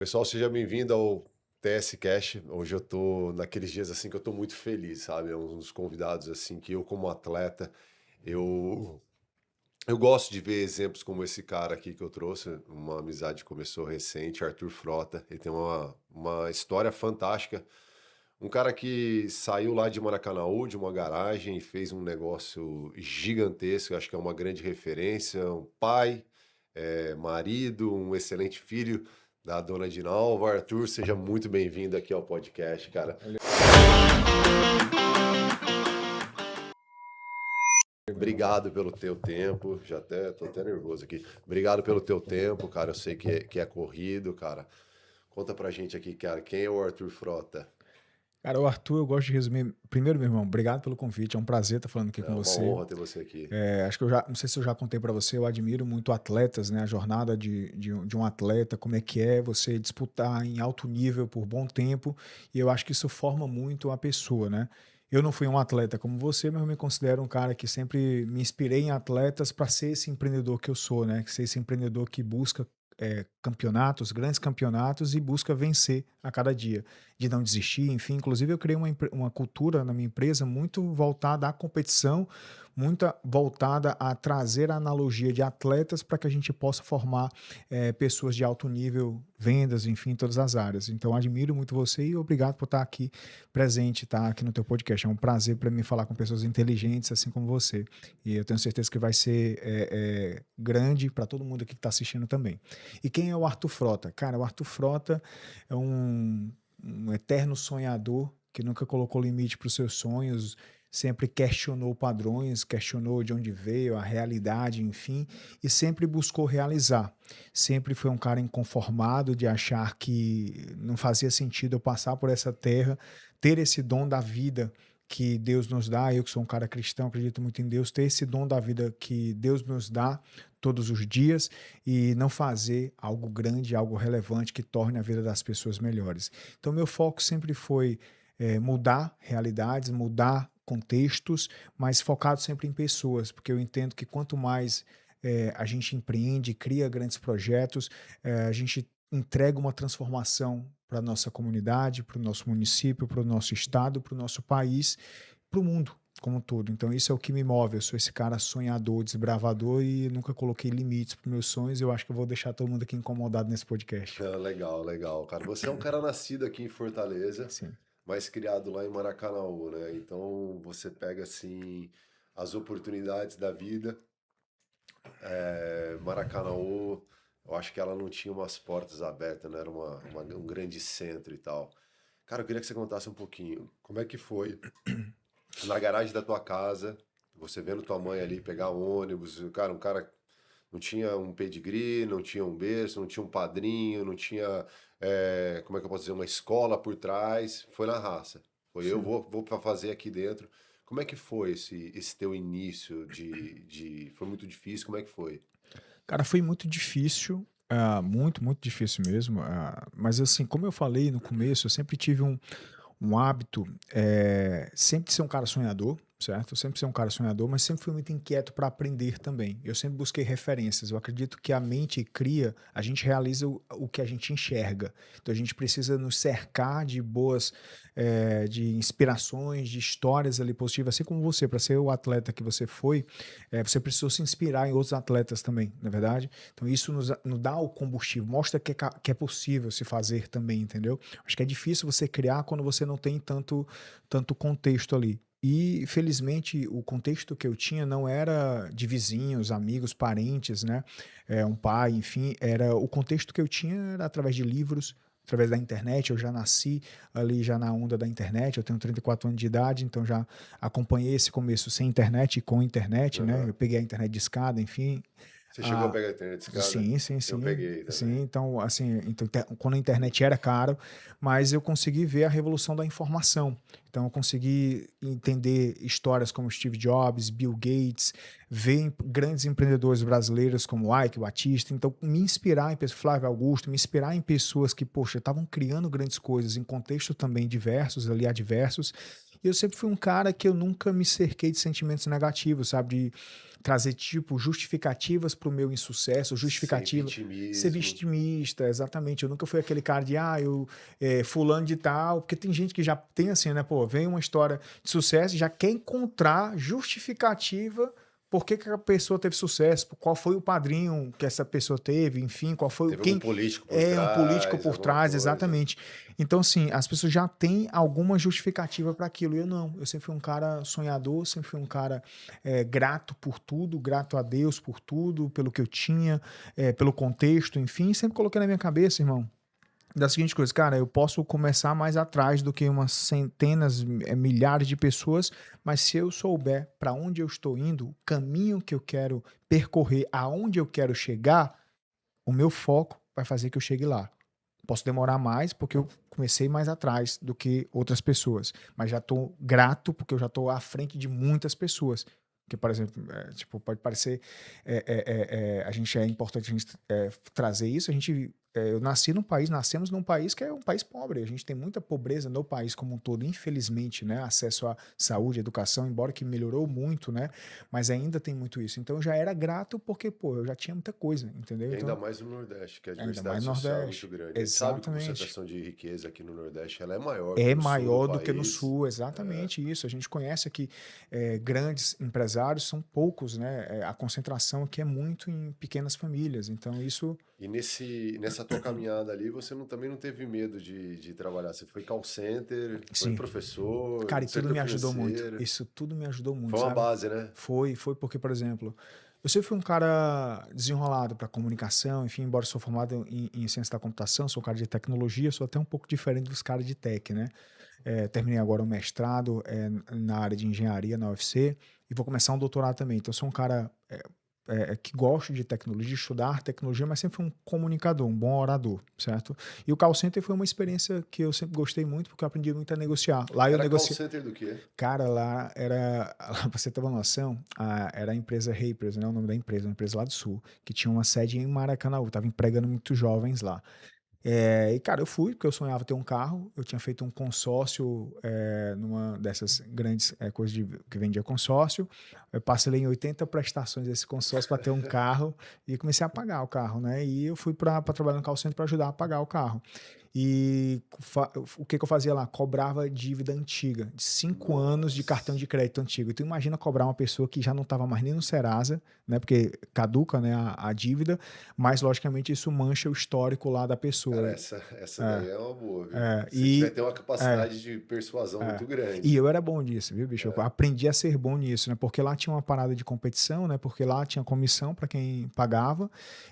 Pessoal, seja bem-vindo ao TS Cash. Hoje eu tô naqueles dias assim que eu tô muito feliz, sabe? É um dos convidados assim que eu como atleta, eu eu gosto de ver exemplos como esse cara aqui que eu trouxe, uma amizade que começou recente, Arthur Frota. Ele tem uma história fantástica. Um cara que saiu lá de Maracanaú, de uma garagem, e fez um negócio gigantesco. Acho que é uma grande referência. Um pai, marido, um excelente filho da dona Dinalva. Arthur, seja muito bem-vindo aqui ao podcast, cara. Obrigado pelo teu tempo. Tô até nervoso aqui. Obrigado pelo teu tempo, cara. Eu sei que é corrido, cara. Conta pra gente aqui, cara, quem é o Arthur Frota? Cara, o Arthur, eu gosto de resumir. Primeiro, meu irmão, obrigado pelo convite. É um prazer estar falando aqui É com uma você. honra ter você aqui. Acho que não sei se eu já contei para você, eu admiro muito atletas, né? A jornada de um atleta, como é que é você disputar em alto nível por bom tempo. E eu acho que isso forma muito a pessoa, né? Eu não fui um atleta como você, mas eu me considero um cara que sempre me inspirei em atletas para ser esse empreendedor que eu sou, né? Ser esse empreendedor que busca campeonatos, grandes campeonatos e busca vencer a cada dia, de não desistir, enfim. Inclusive, eu criei uma cultura na minha empresa muito voltada à competição, muito voltada a trazer a analogia de atletas para que a gente possa formar pessoas de alto nível, vendas, enfim, em todas as áreas. Então, admiro muito você e obrigado por estar aqui presente, estar aqui no teu podcast. É um prazer para mim falar com pessoas inteligentes assim como você. E eu tenho certeza que vai ser grande para todo mundo aqui que está assistindo também. E quem é o Arthur Frota? Cara, o Arthur Frota é um eterno sonhador que nunca colocou limite para os seus sonhos, sempre questionou padrões, questionou de onde veio, a realidade, enfim, e sempre buscou realizar. Sempre foi um cara inconformado de achar que não fazia sentido eu passar por essa terra, ter esse dom da vida que Deus nos dá. Eu que sou um cara cristão, acredito muito em Deus, ter esse dom da vida que Deus nos dá todos os dias e não fazer algo grande, algo relevante que torne a vida das pessoas melhores. Então, meu foco sempre foi mudar realidades, mudar contextos, mas focado sempre em pessoas, porque eu entendo que quanto mais a gente empreende, cria grandes projetos, a gente entrega uma transformação para a nossa comunidade, para o nosso município, para o nosso estado, para o nosso país, para o mundo como um todo. Então isso é o que me move. Eu sou esse cara sonhador, desbravador e nunca coloquei limites para meus sonhos. Eu acho que eu vou deixar todo mundo aqui incomodado nesse podcast. Ah, legal, legal, cara. Você é um cara nascido aqui em Fortaleza, Sim. mas criado lá em Maracanaú, né? Então você pega assim as oportunidades da vida. Maracanaú, eu acho que ela não tinha umas portas abertas, né? Era um grande centro e tal. Cara, eu queria que você contasse um pouquinho como é que foi na garagem da tua casa, você vendo tua mãe ali pegar um ônibus, cara, um cara não tinha um pedigree, não tinha um berço, não tinha um padrinho, não tinha, como é que eu posso dizer, uma escola por trás. Foi na raça. Foi eu Sim. vou para fazer aqui dentro. Como é que foi esse teu início Foi muito difícil? Como é que foi? Cara, foi muito difícil, muito, muito difícil mesmo. Mas assim, como eu falei no começo, eu sempre tive um hábito, sempre de ser um cara sonhador, certo? Eu sempre ser um cara sonhador, mas sempre fui muito inquieto para aprender também. Eu sempre busquei referências. Eu acredito que a mente cria, a gente realiza o que a gente enxerga. Então a gente precisa nos cercar de boas, de inspirações, de histórias ali positivas, assim como você, para ser o atleta que você foi, você precisou se inspirar em outros atletas também, na é verdade? Então isso nos dá o combustível, mostra que é possível se fazer também, entendeu? Acho que é difícil você criar quando você não tem tanto contexto ali. E felizmente o contexto que eu tinha não era de vizinhos, amigos, parentes, né? Um pai, enfim, era o contexto que eu tinha era através de livros, através da internet. Eu já nasci ali já na onda da internet. Eu tenho 34 anos de idade, então já acompanhei esse começo sem internet e com internet, né? Aham. Eu peguei a internet de escada, enfim. Você chegou a Ah, pegar a internet de escada? sim, sim, Eu sim. peguei também. Sim, então, assim, então, quando a internet era caro, mas eu consegui ver a revolução da informação. Então, eu consegui entender histórias como Steve Jobs, Bill Gates, ver grandes empreendedores brasileiros como Ike Batista. Então, me inspirar em pessoas, Flávio Augusto, me inspirar em pessoas que, poxa, estavam criando grandes coisas em contextos também diversos, ali adversos, E eu sempre fui um cara que eu nunca me cerquei de sentimentos negativos, sabe? De trazer, tipo, justificativas para o meu insucesso, Sem justificativa, ser vitimismo. vitimista, exatamente. Eu nunca fui aquele cara de, fulano de tal, porque tem gente que já tem assim, né? Pô, vem uma história de sucesso e já quer encontrar justificativa por que que a pessoa teve sucesso, qual foi o padrinho que essa pessoa teve, enfim, qual foi o Teve algum quem político por é um político trás, por alguma trás, coisa. exatamente. Então, assim, as pessoas já têm alguma justificativa para aquilo. Eu não. Eu sempre fui um cara sonhador, sempre fui um cara grato por tudo, grato a Deus por tudo, pelo que eu tinha, pelo contexto, enfim. Sempre coloquei na minha cabeça, irmão, da seguinte coisa, cara, eu posso começar mais atrás do que umas centenas, milhares de pessoas, mas se eu souber para onde eu estou indo, o caminho que eu quero percorrer, aonde eu quero chegar, o meu foco vai fazer que eu chegue lá. Posso demorar mais porque eu comecei mais atrás do que outras pessoas, mas já estou grato porque eu já estou à frente de muitas pessoas. Que, por exemplo, tipo, pode parecer, a gente é importante a gente trazer isso. Eu nasci num país, nascemos num país que é um país pobre. A gente tem muita pobreza no país como um todo, infelizmente, né? Acesso à saúde, educação, embora que melhorou muito, né? Mas ainda tem muito isso. Então eu já era grato porque, pô, eu já tinha muita coisa, entendeu? E ainda Então, mais no Nordeste, que a ainda diversidade mais social é muito Nordeste. grande. A gente sabe que a Exatamente. concentração de riqueza aqui no Nordeste ela é maior que É no sul do maior do que no país. sul, exatamente isso. A gente conhece aqui grandes empresários, são poucos, né? A concentração aqui é muito em pequenas famílias. Então, isso, E nessa tua caminhada ali, você também não teve medo de trabalhar. Você foi call center, foi sim. professor, Cara, e no tudo setor me ajudou muito. financeiro. Isso tudo me ajudou Foi muito, uma sabe? base, né? Foi porque, por exemplo, eu sempre fui um cara desenrolado para comunicação, enfim, embora eu sou formado em ciência da computação, sou um cara de tecnologia, sou até um pouco diferente dos caras de tech, né? Terminei agora um mestrado na área de engenharia na UFC e vou começar um doutorado também. Então, eu sou um cara que gosta de tecnologia, de estudar tecnologia, mas sempre fui um comunicador, um bom orador, certo? E o call center foi uma experiência que eu sempre gostei muito, porque eu aprendi muito a negociar. Lá eu Era call negociei. center do quê? Cara, lá era, lá pra você ter uma noção, era a empresa Rapers, né? O nome da empresa, uma empresa lá do Sul, que tinha uma sede em Maracanã, tava empregando muitos jovens lá. E, cara, eu fui, porque eu sonhava ter um carro. Eu tinha feito um consórcio numa dessas grandes coisas que vendia consórcio. Eu parcelei em 80 prestações desse consórcio para ter um carro e comecei a pagar o carro, né? E eu fui para trabalhar no call center para ajudar a pagar o carro. E o que que eu fazia lá? Cobrava dívida antiga, de 5 anos de cartão Nossa. de crédito antigo. Então imagina cobrar uma pessoa que já não estava mais nem no Serasa, né? Porque caduca, né, a dívida, mas logicamente isso mancha o histórico lá da Cara, pessoa. essa É, daí é uma boa, viu? é, Se tiver e ter uma é, capacidade de persuasão é. muito E grande. eu era bom nisso, viu, bicho? Eu aprendi a ser bom nisso, né? Porque lá tinha uma parada de competição, né? Porque lá tinha comissão para quem pagava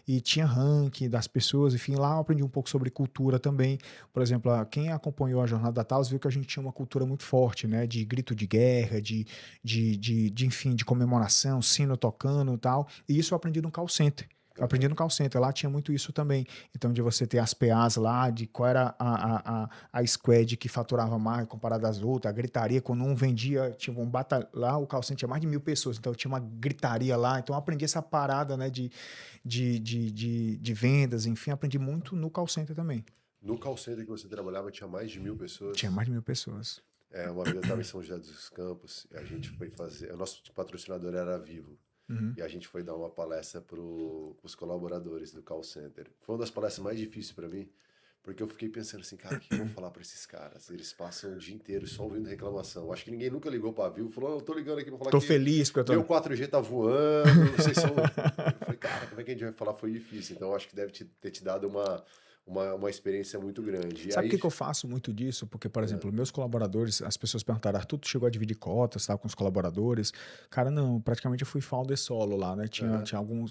e tinha ranking das pessoas. Enfim, lá eu aprendi um pouco sobre cultura também. Por exemplo, quem acompanhou a Jornada da Taos viu que a gente tinha uma cultura muito forte, né? De grito de guerra, enfim, de comemoração, sino tocando e tal. E isso eu aprendi no call center. Eu aprendi Aham. no call center, lá tinha muito isso também. Então, de você ter as PAs lá, de qual era a squad que faturava mais comparada às outras, a gritaria, quando um vendia, tinha um batalhão, lá o call center tinha mais de 1.000 pessoas, então tinha uma gritaria lá, então eu aprendi essa parada, né, de vendas, enfim, aprendi muito no call center também. No call center que você trabalhava tinha mais de 1.000 pessoas. Tinha mais de 1.000 pessoas. Uma vez eu estava em São José dos Campos e a gente foi fazer. O nosso patrocinador era a Vivo. Uhum. E a gente foi dar uma palestra para os colaboradores do call center. Foi uma das palestras mais difíceis para mim, porque eu fiquei pensando assim, cara, o que eu vou falar para esses caras? Eles passam o dia inteiro só ouvindo reclamação. Acho que ninguém nunca ligou para a Vivo e falou, eu tô ligando aqui para falar Tô que feliz porque eu meu tô. 4G tá voando, vocês são. Eu falei, cara, como é que a gente vai falar? Foi difícil. Então, eu acho que deve ter te dado uma experiência muito grande. E Sabe por que aí. que eu faço muito disso? Porque, por exemplo, meus colaboradores, as pessoas perguntaram, Arthur, tu chegou a dividir cotas, tá, com os colaboradores? Cara, não, praticamente eu fui founder solo lá, né? Aham.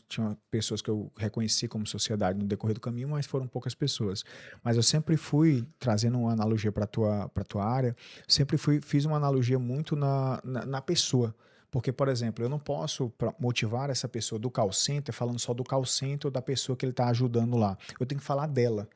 Tinha pessoas que eu reconheci como sociedade no decorrer do caminho, mas foram poucas pessoas. Mas eu sempre fui, trazendo uma analogia para tua área, sempre fiz uma analogia muito na pessoa. Porque, por exemplo, eu não posso motivar essa pessoa do call center falando só do call center ou da pessoa que ele está ajudando lá. Eu tenho que falar dela.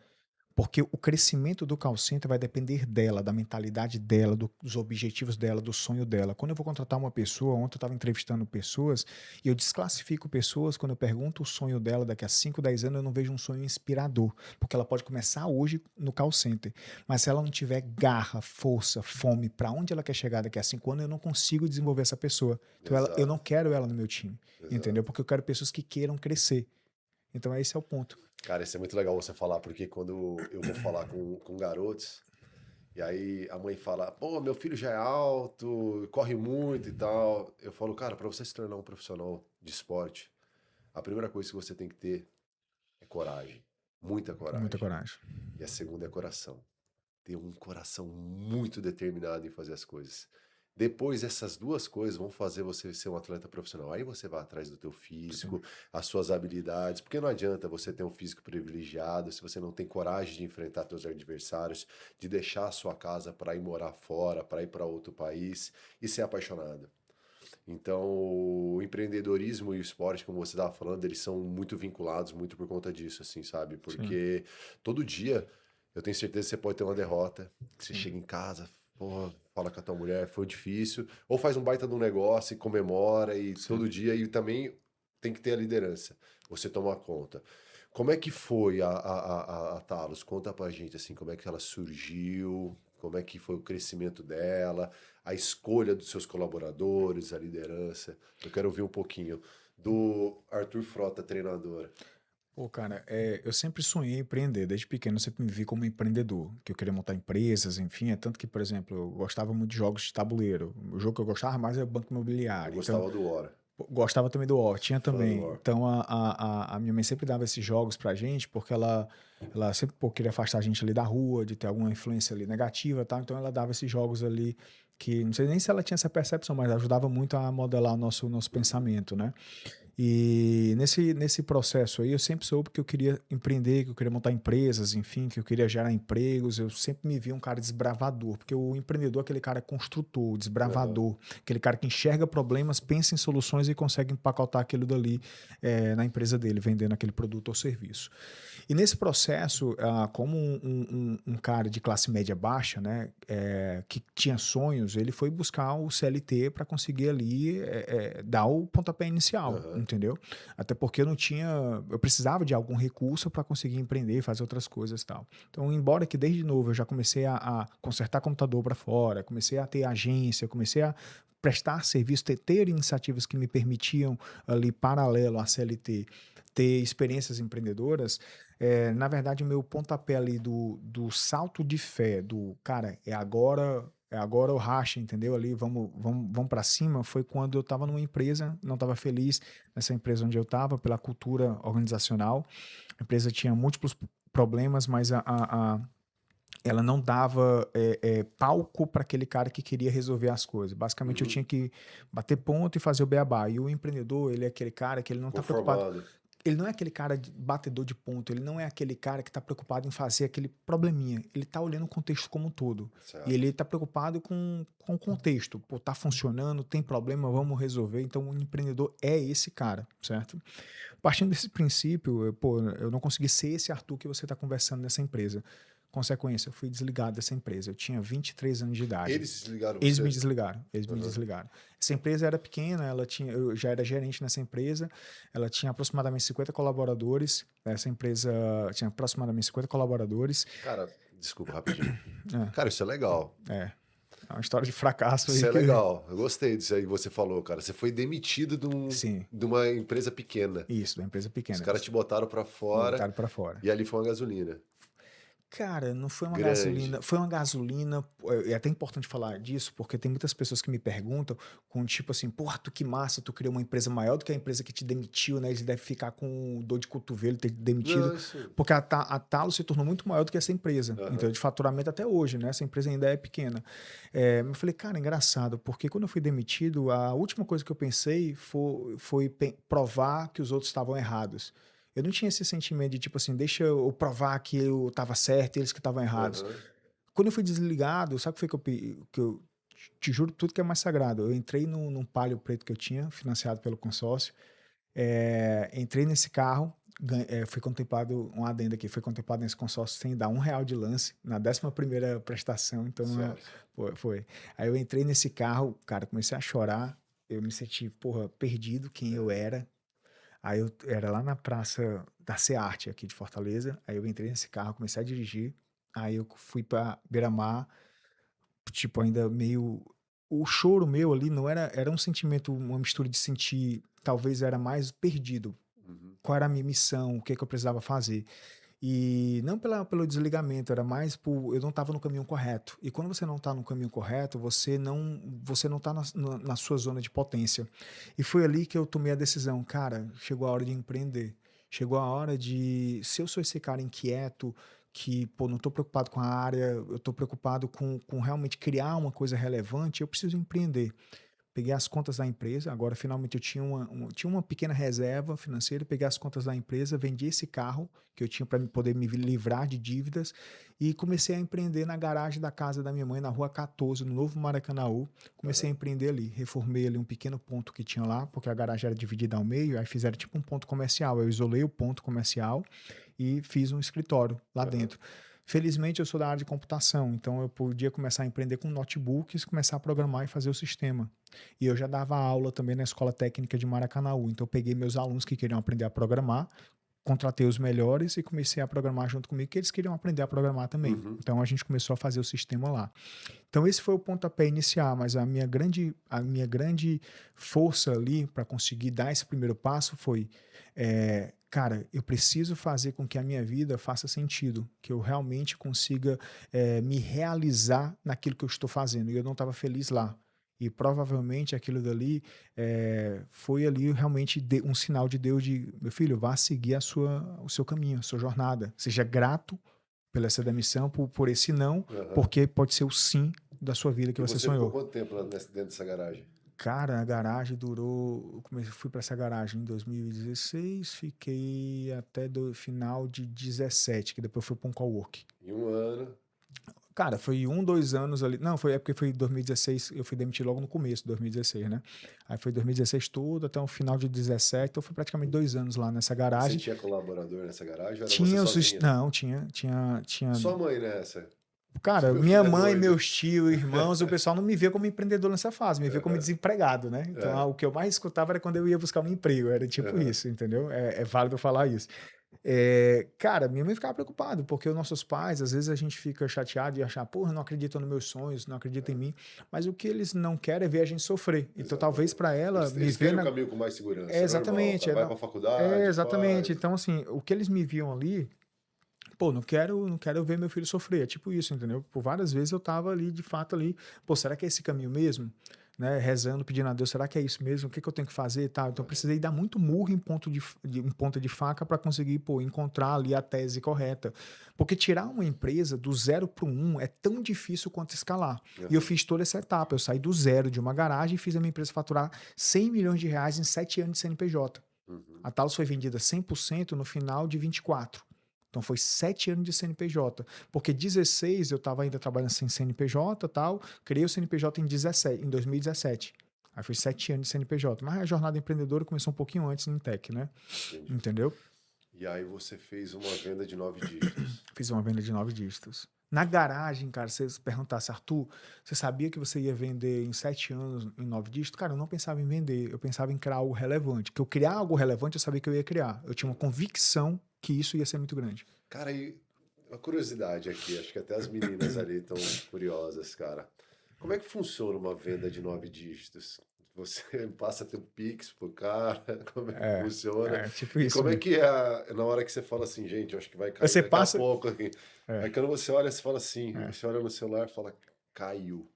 Porque o crescimento do call center vai depender dela, da mentalidade dela, dos objetivos dela, do sonho dela. Quando eu vou contratar uma pessoa, ontem eu estava entrevistando pessoas e eu desclassifico pessoas quando eu pergunto o sonho dela daqui a 5, 10 anos, eu não vejo um sonho inspirador, porque ela pode começar hoje no call center, mas se ela não tiver garra, força, fome para onde ela quer chegar daqui a 5 anos, eu não consigo desenvolver essa pessoa. Então eu não Exato, quero ela no meu time, entendeu? exato. Porque eu quero pessoas que queiram crescer. Então esse é o ponto. Cara, isso é muito legal você falar, porque quando eu vou falar com garotos, e aí a mãe fala, pô, meu filho já é alto, corre muito e tal. Eu falo, cara, para você se tornar um profissional de esporte, a primeira coisa que você tem que ter é coragem, muita Muita coragem. coragem. E a segunda é coração. Ter um coração muito determinado em fazer as coisas. Depois, essas duas coisas vão fazer você ser um atleta profissional. Aí você vai atrás do teu Sim. físico, as suas habilidades, porque não adianta você ter um físico privilegiado se você não tem coragem de enfrentar seus adversários, de deixar a sua casa para ir morar fora, para ir para outro país e ser apaixonado. Então, o empreendedorismo e o esporte, como você estava falando, eles são muito vinculados, muito por conta disso, assim, sabe? Sim, Porque todo dia eu tenho certeza que você pode ter uma derrota, que você sim, chega em casa, porra, fala com a tua mulher, foi difícil, ou faz um baita de um negócio e comemora, e sim. todo dia, e também tem que ter a liderança, você tomar conta. Como é que foi a Talos? Conta pra gente, assim, como é que ela surgiu, como é que foi o crescimento dela, a escolha dos seus colaboradores, a liderança. Eu quero ouvir um pouquinho do Arthur Frota, treinador. Pô, cara, eu sempre sonhei em empreender, desde pequeno eu sempre me vi como empreendedor, que eu queria montar empresas, enfim, é tanto que, por exemplo, eu gostava muito de jogos de tabuleiro, o jogo que eu gostava mais é o Banco Eu Imobiliário, então, gostava do Hora, pô, gostava também do War, tinha fã do também, Hora. então a minha mãe sempre dava esses jogos pra gente, porque ela sempre, pô, queria afastar a gente ali da rua, de ter alguma influência ali negativa e tal, então ela dava esses jogos ali, que não sei nem se ela tinha essa percepção, mas ajudava muito a modelar o nosso Uhum. pensamento, né? E nesse processo aí, eu sempre soube que eu queria empreender, que eu queria montar empresas, enfim, que eu queria gerar empregos. Eu sempre me vi um cara desbravador, porque o empreendedor é aquele cara construtor, Aham. desbravador, aquele cara que enxerga problemas, pensa em soluções e consegue empacotar aquilo dali na empresa dele, vendendo aquele produto ou serviço. E nesse processo, como um cara de classe média baixa, né, que tinha sonhos, ele foi buscar o CLT para conseguir ali dar o pontapé inicial, Aham. entendeu? Até porque eu precisava de algum recurso para conseguir empreender, fazer outras coisas e tal. Então, embora que desde novo eu já comecei a consertar computador para fora, comecei a ter agência, comecei a prestar serviço, ter iniciativas que me permitiam ali paralelo à CLT ter experiências empreendedoras, na verdade, o meu pontapé ali do salto de fé, do cara, é agora o racha, entendeu? Ali, vamos para cima. Foi quando eu estava numa empresa, não estava feliz nessa empresa onde eu estava, pela cultura organizacional. A empresa tinha múltiplos problemas, mas ela não dava palco para aquele cara que queria resolver as coisas. Basicamente, eu Uhum. tinha que bater ponto e fazer o beabá. E o empreendedor, ele é aquele cara que ele não está preocupado, Conformado. ele não é aquele cara de batedor de ponto, ele não é aquele cara que está preocupado em fazer aquele probleminha. Ele está olhando o contexto como um todo. E ele Certo. está preocupado com o contexto. Pô, tá funcionando, tem problema, vamos resolver. Então, o empreendedor é esse cara, certo? Partindo desse princípio, eu não consegui ser esse Arthur que você está conversando nessa empresa. Consequência, eu fui desligado dessa empresa. Eu tinha 23 anos de idade. Eles desligaram Eles me você? desligaram, eles me Aham. desligaram. Essa empresa era pequena, eu já era gerente nessa empresa, ela tinha aproximadamente 50 colaboradores, essa empresa tinha aproximadamente 50 colaboradores. Cara, desculpa, rapidinho. É, Cara, isso é legal. é uma história de fracasso Isso aí é que... legal. Eu gostei disso aí que você falou, cara. Você foi demitido Sim, de uma empresa pequena. isso, da empresa Os pequena. caras te botaram pra fora Botaram para fora. e ali foi uma gasolina. Cara, não foi uma Grande. gasolina, foi uma gasolina, é até importante falar disso, porque tem muitas pessoas que me perguntam com tipo assim, porra, tu que massa, tu criou uma empresa maior do que a empresa que te demitiu, né? Eles devem ficar com dor de cotovelo ter te demitido, Não, isso. porque a Talos se tornou muito maior do que essa empresa, então Aham. de faturamento até hoje, né? Essa empresa ainda é pequena. Eu falei, cara, engraçado, porque quando eu fui demitido, a última coisa que eu pensei foi provar que os outros estavam errados. Eu não tinha esse sentimento de tipo assim, deixa eu provar que eu estava certo e eles que estavam errados. Aham. Quando eu fui desligado, sabe o que foi que eu te juro tudo que é mais sagrado? Eu entrei num Palio preto que eu tinha, financiado pelo consórcio, entrei nesse carro, foi contemplado, um adendo aqui, foi contemplado nesse consórcio sem dar R$ 1 de lance na 11ª prestação, então Sério. foi. Aí eu entrei nesse carro, cara, comecei a chorar, eu me senti, porra, perdido quem eu era. Aí eu era lá na Praça da Searte, aqui de Fortaleza, aí eu entrei nesse carro, comecei a dirigir, aí eu fui pra Beira-Mar, tipo, ainda meio... O choro meu ali não era um sentimento, uma mistura de sentir, talvez era mais perdido, Uhum. qual era a minha missão, o que que eu precisava fazer. E não pelo desligamento, era mais por eu não estava no caminho correto. E quando você não está no caminho correto, você não está na sua zona de potência. E foi ali que eu tomei a decisão, cara, chegou a hora de empreender. Chegou a hora de, se eu sou esse cara inquieto, que, pô, não estou preocupado com a área, eu estou preocupado com realmente criar uma coisa relevante, eu preciso empreender. Peguei as contas da empresa, agora finalmente eu tinha uma pequena reserva financeira, peguei as contas da empresa, vendi esse carro que eu tinha para poder me livrar de dívidas e comecei a empreender na garagem da casa da minha mãe, na Rua 14, no Novo Maracanaú. Comecei a empreender ali, reformei ali um pequeno ponto que tinha lá, porque a garagem era dividida ao meio, aí fizeram tipo um ponto comercial. Eu isolei o ponto comercial e fiz um escritório lá dentro. Felizmente eu sou da área de computação, então eu podia começar a empreender com notebooks, começar a programar e fazer o sistema. E eu já dava aula também na Escola Técnica de Maracanaú, então eu peguei meus alunos que queriam aprender a programar, contratei os melhores e comecei a programar junto comigo, que eles queriam aprender a programar também. Uhum. Então a gente começou a fazer o sistema lá. Então esse foi o pontapé inicial, mas a minha grande força ali para conseguir dar esse primeiro passo foi, cara, eu preciso fazer com que a minha vida faça sentido, que eu realmente consiga me realizar naquilo que eu estou fazendo. E eu não estava feliz lá. E provavelmente aquilo dali foi ali realmente um sinal de Deus de, meu filho, vá seguir o seu caminho, a sua jornada. Seja grato pela essa demissão, por esse não, porque pode ser o sim da sua vida que E você você sonhou. ficou quanto tempo lá dentro dessa garagem? Cara, a garagem durou. Fui para essa garagem em 2016, fiquei até do final de 17, que depois fui para um cowork. Em um ano. Cara, foi 2 anos ali. Não, porque foi 2016, eu fui demitido logo no começo de 2016, né? Aí foi 2016 todo, até o final de 17, então foi praticamente 2 anos lá nessa garagem. Você tinha colaborador nessa garagem ou era Tinha você sozinha? Não, tinha. Sua mãe nessa? Cara, Meu minha filho é mãe, doido. meus tios, irmãos, o pessoal não me via como empreendedor nessa fase, me via como desempregado, né? Então, o que eu mais escutava era quando eu ia buscar um emprego, era tipo isso, entendeu? É válido falar isso. Cara, minha mãe ficava preocupada, porque os nossos pais, às vezes a gente fica chateado e achar, porra, não acreditam nos meus sonhos, não acreditam em mim, mas o que eles não querem é ver a gente sofrer. Então, talvez para ela Eles querem um caminho com mais segurança. Exatamente. Normal, tá? Vai pra faculdade, Exatamente. faz. Então, assim, o que eles me viam ali, pô, não quero ver meu filho sofrer. É tipo isso, entendeu? Por várias vezes eu tava ali, de fato, ali, pô, será que é esse caminho mesmo? Né? Rezando, pedindo a Deus, será que é isso mesmo? O que eu tenho que fazer e tal? Então eu precisei dar muito murro em ponta de faca para conseguir, pô, encontrar ali a tese correta. Porque tirar uma empresa do 0 para o 1 é tão difícil quanto escalar. E eu fiz toda essa etapa. Eu saí do 0 de uma garagem e fiz a minha empresa faturar R$100 milhões em 7 anos de CNPJ. A Talos foi vendida 100% no final de 24. Então foi 7 anos de CNPJ, porque 16 eu estava ainda trabalhando sem CNPJ e tal, criei o CNPJ em 2017. Aí foi 7 anos de CNPJ, mas a jornada empreendedora começou um pouquinho antes no Intec, né? Entendi. Entendeu? E aí você fez uma venda de 9 dígitos. Fiz uma venda de 9 dígitos. Na garagem, cara, se você perguntasse, Arthur, você sabia que você ia vender em 7 anos em 9 dígitos? Cara, eu não pensava em vender, eu pensava em criar algo relevante. Que eu criar algo relevante, eu sabia que eu ia criar. Eu tinha uma convicção que isso ia ser muito grande. Cara, e uma curiosidade aqui, acho que até as meninas ali estão curiosas, cara. Como é que funciona uma venda de 9 dígitos? Você passa a ter um Pix pro cara? Como é que funciona? Tipo E isso. como é que é na hora que você fala assim, gente, eu acho que vai cair Você daqui passa... a pouco aqui. Aí quando você olha, você fala assim, você olha no celular e fala, caiu.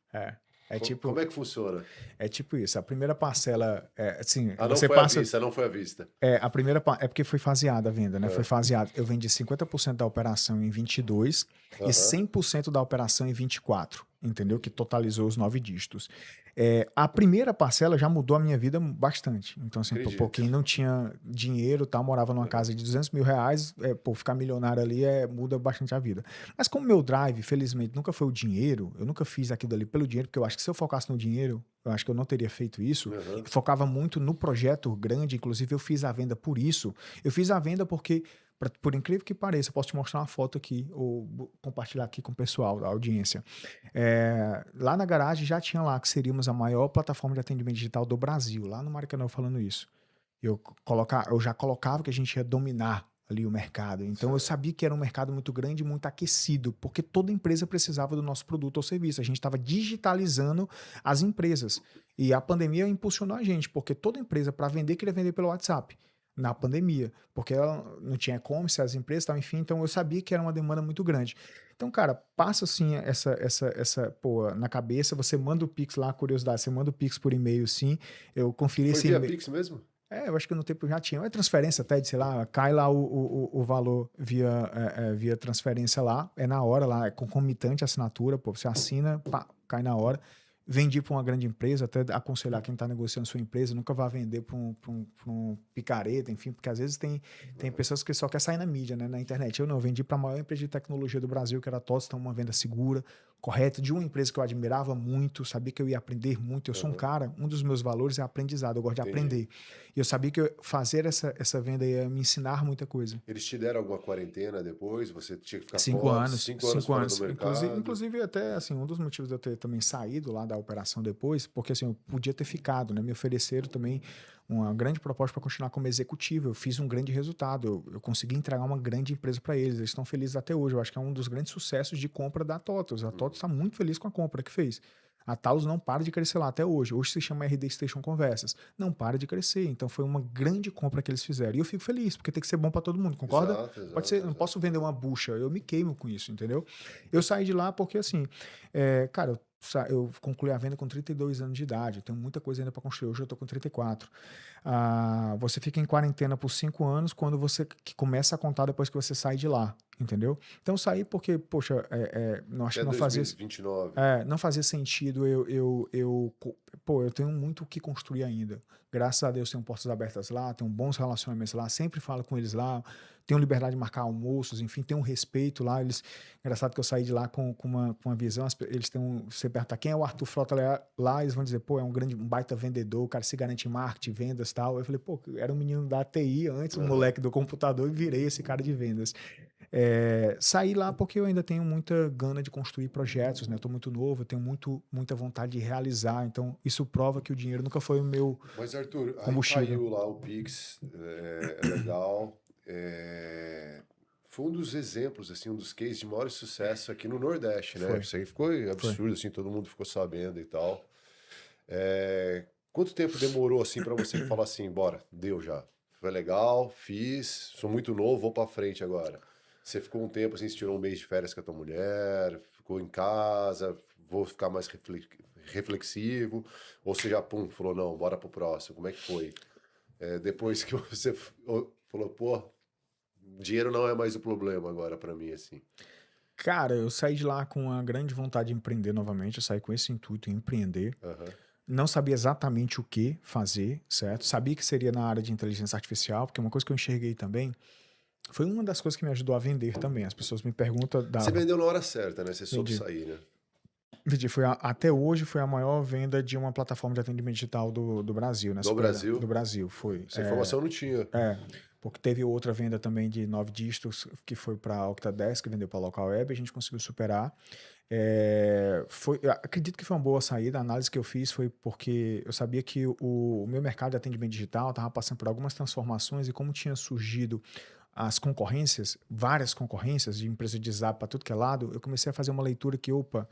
Como é que funciona? É tipo isso. A primeira parcela, assim, não você foi passa... à vista, não foi à vista. A primeira é porque foi faseada a venda, né? Foi faseada. Eu vendi 50% da operação em 22 e 100% da operação em 24. entendeu? Que totalizou os 9 dígitos. A primeira parcela já mudou a minha vida bastante. Então, assim, pô, quem não tinha dinheiro, tal, morava numa casa de 200 mil reais, ficar milionário ali muda bastante a vida. Mas como meu drive, felizmente, nunca foi o dinheiro, eu nunca fiz aquilo ali pelo dinheiro, porque eu acho que se eu focasse no dinheiro, eu acho que eu não teria feito isso. Uhum. Eu focava muito no projeto grande, inclusive eu fiz a venda por isso. Eu fiz a venda porque, por incrível que pareça, eu posso te mostrar uma foto aqui, ou compartilhar aqui com o pessoal da audiência. Lá na garagem já tinha lá que seríamos a maior plataforma de atendimento digital do Brasil, lá no Maracanã falando isso. Eu já colocava que a gente ia dominar ali o mercado. Então eu sabia que era um mercado muito grande, muito aquecido, porque toda empresa precisava do nosso produto ou serviço. A gente estava digitalizando as empresas. E a pandemia impulsionou a gente, porque toda empresa para vender queria vender pelo WhatsApp. Na pandemia, porque ela não tinha e-commerce, as empresas, tal, enfim, então eu sabia que era uma demanda muito grande. Então, cara, passa assim pô, na cabeça, você manda o Pix lá, curiosidade, você manda o Pix por e-mail, sim, eu conferi esse e-mail. Foi via Pix mesmo? Eu acho que no tempo já tinha. É transferência até, de, sei lá, cai lá o valor via transferência lá, é na hora lá, é concomitante a assinatura, pô, você assina, pá, cai na hora. Vendi para uma grande empresa, até aconselhar quem está negociando sua empresa, nunca vá vender para um picareta, enfim, porque às vezes tem pessoas que só querem sair na mídia, né, na internet. Eu não, eu vendi para a maior empresa de tecnologia do Brasil, que era a TOTS, então uma venda segura, correta, de uma empresa que eu admirava muito, sabia que eu ia aprender muito. Eu sou um cara, um dos meus valores é aprendizado, eu gosto de aprender. E eu sabia que fazer essa venda ia me ensinar muita coisa. Eles te deram alguma quarentena depois? Você tinha que ficar 5 anos. 5 anos fora do mercado? Inclusive, até assim, um dos motivos de eu ter também saído lá da operação depois, porque assim, eu podia ter ficado, né? Me ofereceram também uma grande proposta para continuar como executivo. Eu fiz um grande resultado, eu consegui entregar uma grande empresa para eles. Eles estão felizes até hoje. Eu acho que é um dos grandes sucessos de compra da TOTOS. A TOTOS está muito feliz com a compra que fez. A Talos não para de crescer lá até hoje. Hoje se chama RD Station Conversas. Não para de crescer. Então foi uma grande compra que eles fizeram. E eu fico feliz, porque tem que ser bom para todo mundo, concorda? Exato, Pode ser, não posso vender uma bucha, eu me queimo com isso, entendeu? Eu saí de lá porque assim, cara, eu concluí a venda com 32 anos de idade, eu tenho muita coisa ainda para construir. Hoje eu tô com 34. Você fica em quarentena por 5 anos quando você que começa a contar depois que você sai de lá, entendeu? Então eu saí porque, poxa, não acho que não fazia 2029. não fazia sentido eu tenho muito o que construir ainda. Graças a Deus tenho portas abertas lá, tenho bons relacionamentos lá, sempre falo com eles lá, tenho liberdade de marcar almoços, enfim, tenho um respeito lá. Engraçado que eu saí de lá com uma visão, eles têm você perguntar quem é o Arthur Frota lá, eles vão dizer, pô, é um baita vendedor, o cara se garante em marketing, vendas e tal. Eu falei, pô, era um menino da TI antes, um moleque do computador, e virei esse cara de vendas. Saí lá porque eu ainda tenho muita gana de construir projetos, né? Eu tô muito novo, eu tenho muita vontade de realizar, então isso prova que o dinheiro nunca foi o meu Mas, Arthur, combustível. aí caiu lá o Pix, é legal, foi um dos exemplos, assim, um dos cases de maior sucesso aqui no Nordeste, né? Isso aí ficou absurdo, assim, todo mundo ficou sabendo e tal. Quanto tempo demorou, assim, para você falar assim, bora, deu já, foi legal, fiz, sou muito novo, vou para frente agora. Você ficou um tempo assim, você tirou um mês de férias com a tua mulher, ficou em casa, vou ficar mais reflexivo, ou você já, pum, falou, não, bora pro próximo, como é que foi? Depois que você falou, pô, dinheiro não é mais o problema agora pra mim, assim. Cara, eu saí de lá com uma grande vontade de empreender novamente, eu saí com esse intuito em empreender. Não sabia exatamente o que fazer, certo? Sabia que seria na área de inteligência artificial, porque uma coisa que eu enxerguei também foi uma das coisas que me ajudou a vender também. As pessoas me perguntam... Você vendeu na hora certa, né? Você soube sair, né? Vendi, até hoje foi a maior venda de uma plataforma de atendimento digital do Brasil, né? Do Brasil? Do Brasil, foi. Essa informação eu não tinha. Porque teve outra venda também de 9 dígitos, que foi para a Octadesk, que vendeu para a Local Web, a gente conseguiu superar. Eu acredito que foi uma boa saída. A análise que eu fiz foi porque eu sabia que o meu mercado de atendimento digital estava passando por algumas transformações, e como tinha surgido as concorrências, várias concorrências de empresa de zap para tudo que é lado, eu comecei a fazer uma leitura que, opa,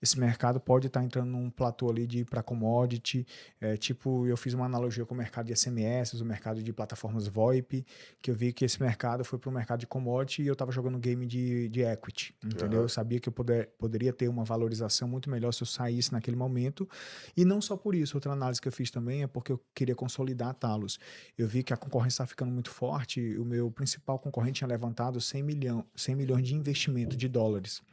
esse mercado pode estar entrando num platô ali de ir para commodity, eu fiz uma analogia com o mercado de SMS, o mercado de plataformas VoIP, que eu vi que esse mercado foi para o mercado de commodity e eu estava jogando game de equity, entendeu? Eu sabia que eu poderia ter uma valorização muito melhor se eu saísse naquele momento, e não só por isso. Outra análise que eu fiz também é porque eu queria consolidar a Talos. Eu vi que a concorrência estava ficando muito forte, o meu principal concorrente tinha levantado 100 milhões de investimento de dólares.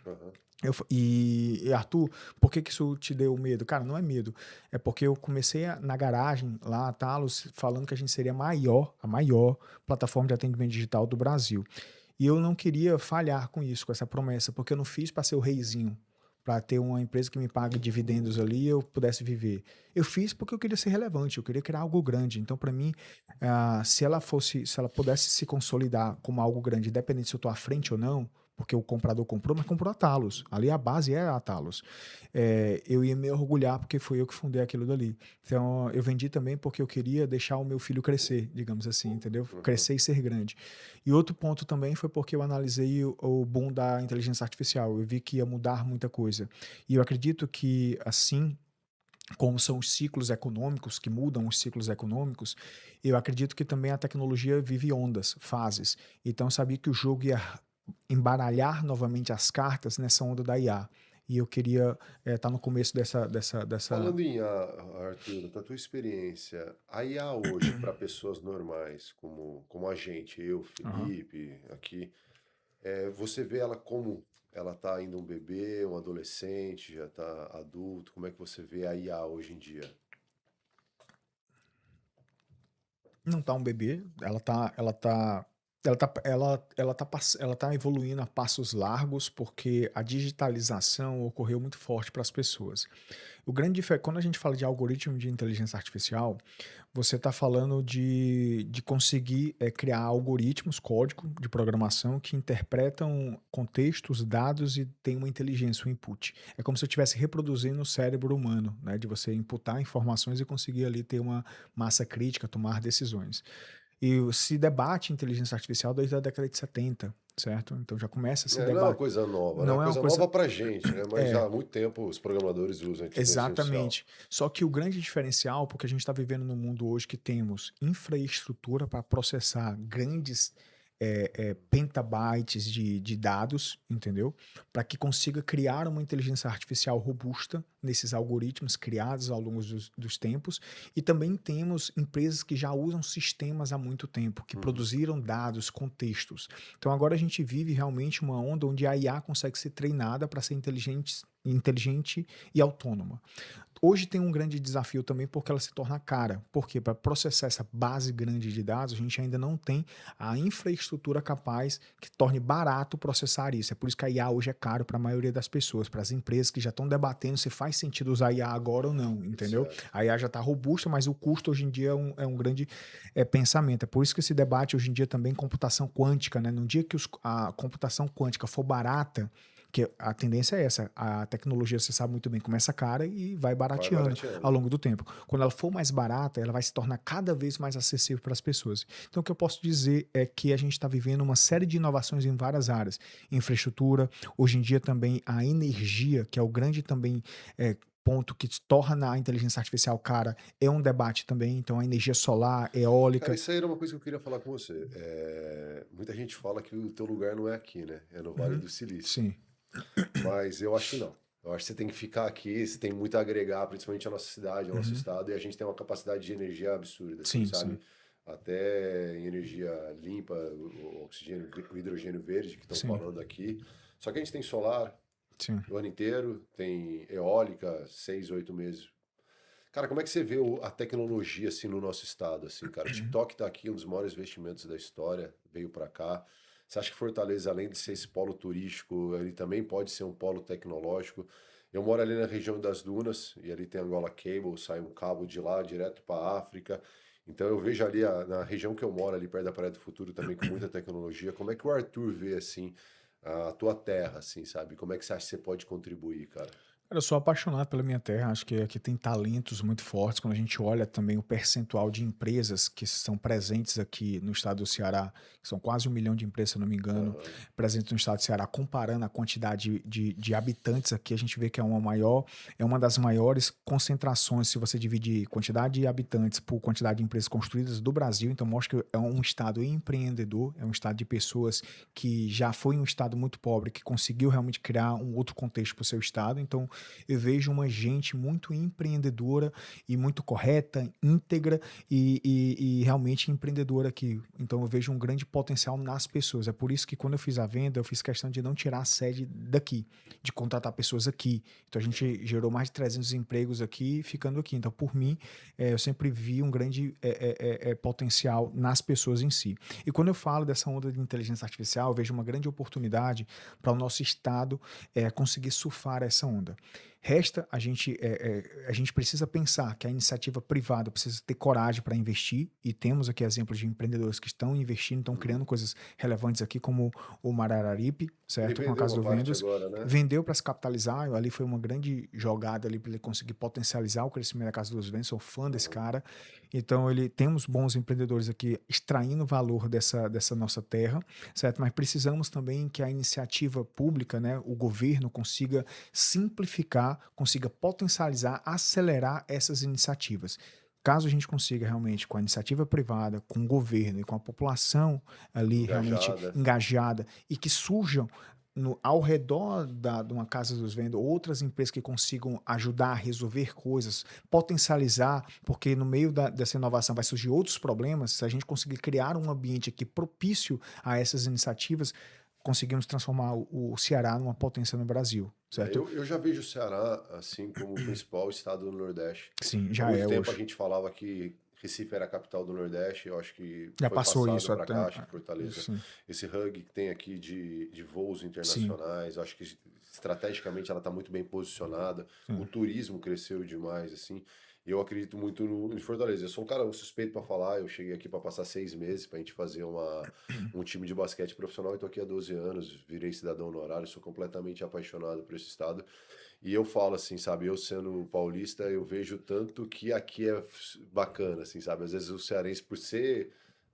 Arthur, por que que isso te deu medo? Cara, não é medo. É porque eu comecei na garagem lá, a Talos, falando que a gente seria a maior plataforma de atendimento digital do Brasil. E eu não queria falhar com isso, com essa promessa, porque eu não fiz para ser o reizinho, para ter uma empresa que me pague dividendos ali e eu pudesse viver. Eu fiz porque eu queria ser relevante, eu queria criar algo grande. Então, para mim, se ela pudesse se consolidar como algo grande, independente se eu estou à frente ou não, porque o comprador comprou, mas comprou a Talos. Ali a base é a Talos. Eu ia me orgulhar porque foi eu que fundei aquilo dali. Então, eu vendi também porque eu queria deixar o meu filho crescer, digamos assim, entendeu? Uhum. Crescer e ser grande. E outro ponto também foi porque eu analisei o boom da inteligência artificial. Eu vi que ia mudar muita coisa. E eu acredito que, assim como são os ciclos econômicos, que mudam os ciclos econômicos, eu acredito que também a tecnologia vive ondas, fases. Então, eu sabia que o jogo ia embaralhar novamente as cartas nessa onda da IA. E eu queria estar no começo dessa. Falando em IA, Arthur, da tua experiência, a IA hoje, para pessoas normais, como a gente, eu, Aham. Felipe, aqui, você vê ela como ela tá ainda um bebê, um adolescente, já tá adulto? Como é que você vê a IA hoje em dia? Não tá um bebê, ela tá evoluindo a passos largos porque a digitalização ocorreu muito forte para as pessoas. Quando a gente fala de algoritmo de inteligência artificial, você está falando de conseguir criar algoritmos, código de programação que interpretam contextos, dados e tem uma inteligência, um input. É como se eu estivesse reproduzindo o cérebro humano, né? De você imputar informações e conseguir ali ter uma massa crítica, tomar decisões. E se debate inteligência artificial desde a década de 70, certo? Então já começa a se Não é uma debater. coisa nova, né? É uma Não é uma coisa coisa. nova pra gente, né? Mas já É, há muito tempo os programadores usam a inteligência artificial. exatamente. Só que o grande diferencial, porque a gente está vivendo num mundo hoje que temos infraestrutura para processar grandes petabytes de dados, entendeu? Para que consiga criar uma inteligência artificial robusta nesses algoritmos criados ao longo dos tempos. E também temos empresas que já usam sistemas há muito tempo, que Uhum. produziram dados, contextos. Então agora a gente vive realmente uma onda onde a IA consegue ser treinada para ser inteligente e autônoma. Hoje tem um grande desafio também porque ela se torna cara. Porque para processar essa base grande de dados, a gente ainda não tem a infraestrutura capaz que torne barato processar isso. É por isso que a IA hoje é caro para a maioria das pessoas, para as empresas que já estão debatendo se faz sentido usar a IA agora ou não, entendeu? Certo. A IA já está robusta, mas o custo hoje em dia é um grande pensamento. É por isso que se debate hoje em dia também computação quântica, né? No dia que a computação quântica for barata, que a tendência é essa, a tecnologia, você sabe muito bem, começa cara e vai Vai barateando ao barateando. longo do tempo. Quando ela for mais barata, ela vai se tornar cada vez mais acessível para as pessoas. Então, o que eu posso dizer é que a gente está vivendo uma série de inovações em várias áreas. Infraestrutura, hoje em dia também a energia, que é o grande também ponto que torna a inteligência artificial cara, é um debate também. Então, a energia solar, Cara, eólica. isso aí era uma coisa que eu queria falar com você. Muita gente fala que o teu lugar não é aqui, né? É no Vale Uhum, do Silício. sim. Mas eu acho que não. Eu acho que você tem que ficar aqui, você tem muito a agregar, principalmente a nossa cidade, ao nosso Uhum, estado, e a gente tem uma capacidade de energia absurda, assim, sim, sabe? sim, Até em energia limpa, o oxigênio, o hidrogênio verde que estão sim, falando aqui. Só que a gente tem solar sim. o ano inteiro, tem eólica 6, 8 meses. Cara, como é que você vê a tecnologia assim no nosso estado, assim, cara? O TikTok tá aqui, um dos maiores investimentos da história, veio para cá. Você acha que Fortaleza, além de ser esse polo turístico, ele também pode ser um polo tecnológico? Eu moro ali na região das Dunas e ali tem Angola Cable, sai um cabo de lá direto para a África. Então eu vejo ali na região que eu moro, ali perto da Praia do Futuro, também com muita tecnologia. Como é que o Arthur vê assim a tua terra, assim, sabe? Como é que você acha que você pode contribuir, cara? Cara, eu sou apaixonado pela minha terra, acho que aqui tem talentos muito fortes. Quando a gente olha também o percentual de empresas que são presentes aqui no estado do Ceará, que são quase 1 milhão de empresas, se eu não me engano, Aham. presentes no estado do Ceará, comparando a quantidade de habitantes aqui, a gente vê que é uma das maiores concentrações, se você dividir quantidade de habitantes por quantidade de empresas construídas do Brasil, então mostra que é um estado empreendedor, é um estado de pessoas que já foi um estado muito pobre, que conseguiu realmente criar um outro contexto para o seu estado, então eu vejo uma gente muito empreendedora e muito correta, íntegra e realmente empreendedora aqui. Então eu vejo um grande potencial nas pessoas. É por isso que quando eu fiz a venda, eu fiz questão de não tirar a sede daqui, de contratar pessoas aqui. Então a gente gerou mais de 300 empregos aqui, ficando aqui. Então, por mim, eu sempre vi um grande potencial nas pessoas em si. E quando eu falo dessa onda de inteligência artificial, eu vejo uma grande oportunidade para o nosso estado conseguir surfar essa onda. Resta a gente precisa pensar que a iniciativa privada precisa ter coragem para investir, e temos aqui exemplos de empreendedores que estão investindo, estão criando coisas relevantes aqui, como o Marararipe, Ele certo? Com a vendeu Casa uma do parte Vendas, agora, né? vendeu para se capitalizar, ali foi uma grande jogada ali para ele conseguir potencializar o crescimento da Casa dos Vendas, sou fã desse Uhum. cara. Então temos bons empreendedores aqui extraindo valor dessa nossa terra, certo? Mas precisamos também que a iniciativa pública, né, o governo consiga simplificar, consiga potencializar, acelerar essas iniciativas. Caso a gente consiga realmente, com a iniciativa privada, com o governo e com a população ali realmente Engajada. engajada, e que surjam ao redor de uma Casa dos Vendas outras empresas que consigam ajudar a resolver coisas, potencializar, porque no meio dessa inovação vai surgir outros problemas. Se a gente conseguir criar um ambiente aqui propício a essas iniciativas, conseguimos transformar o Ceará numa potência no Brasil, certo? Eu já vejo o Ceará assim como o principal estado do Nordeste. Sim, Há já muito é tempo a hoje. gente falava que Recife era a capital do Nordeste, eu acho que Já foi passou passado isso para até. cá, acho que Fortaleza, Sim, esse hub que tem aqui de voos sim, internacionais, eu acho que estrategicamente ela está muito bem posicionada, o sim. turismo cresceu demais, assim, e eu acredito muito em Fortaleza. Eu sou um cara suspeito para falar, eu cheguei aqui para passar 6 meses para a gente fazer um time de basquete profissional, e estou aqui há 12 anos, virei cidadão honorário, sou completamente apaixonado por esse estado. E eu falo assim, sabe, eu sendo paulista, eu vejo tanto que aqui é bacana, assim, sabe? Às vezes o cearense, por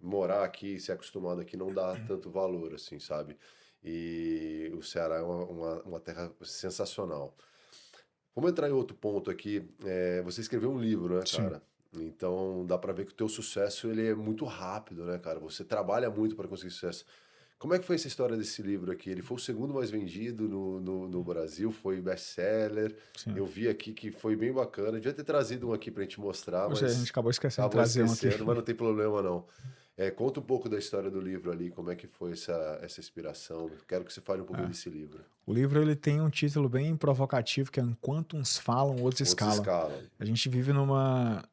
morar aqui, ser acostumado aqui, não dá tanto valor, assim, sabe? E o Ceará é uma terra sensacional. Vamos entrar em outro ponto aqui. Você escreveu um livro, né, Sim. cara? Então dá pra ver que o teu sucesso ele é muito rápido, né, cara? Você trabalha muito para conseguir sucesso. Como é que foi essa história desse livro aqui? Ele foi o segundo mais vendido no Brasil, foi best-seller. Sim. Eu vi aqui que foi bem bacana. Devia ter trazido um aqui pra gente mostrar, Ou seja, a gente mas acabou esquecendo de acabou trazer um aqui. esquecendo, mas não tem problema não. Conta um pouco da história do livro ali, como é que foi essa inspiração. Quero que você fale um pouquinho desse livro. O livro ele tem um título bem provocativo, que é Enquanto uns falam, outros Outros escalam. escalam. A gente vive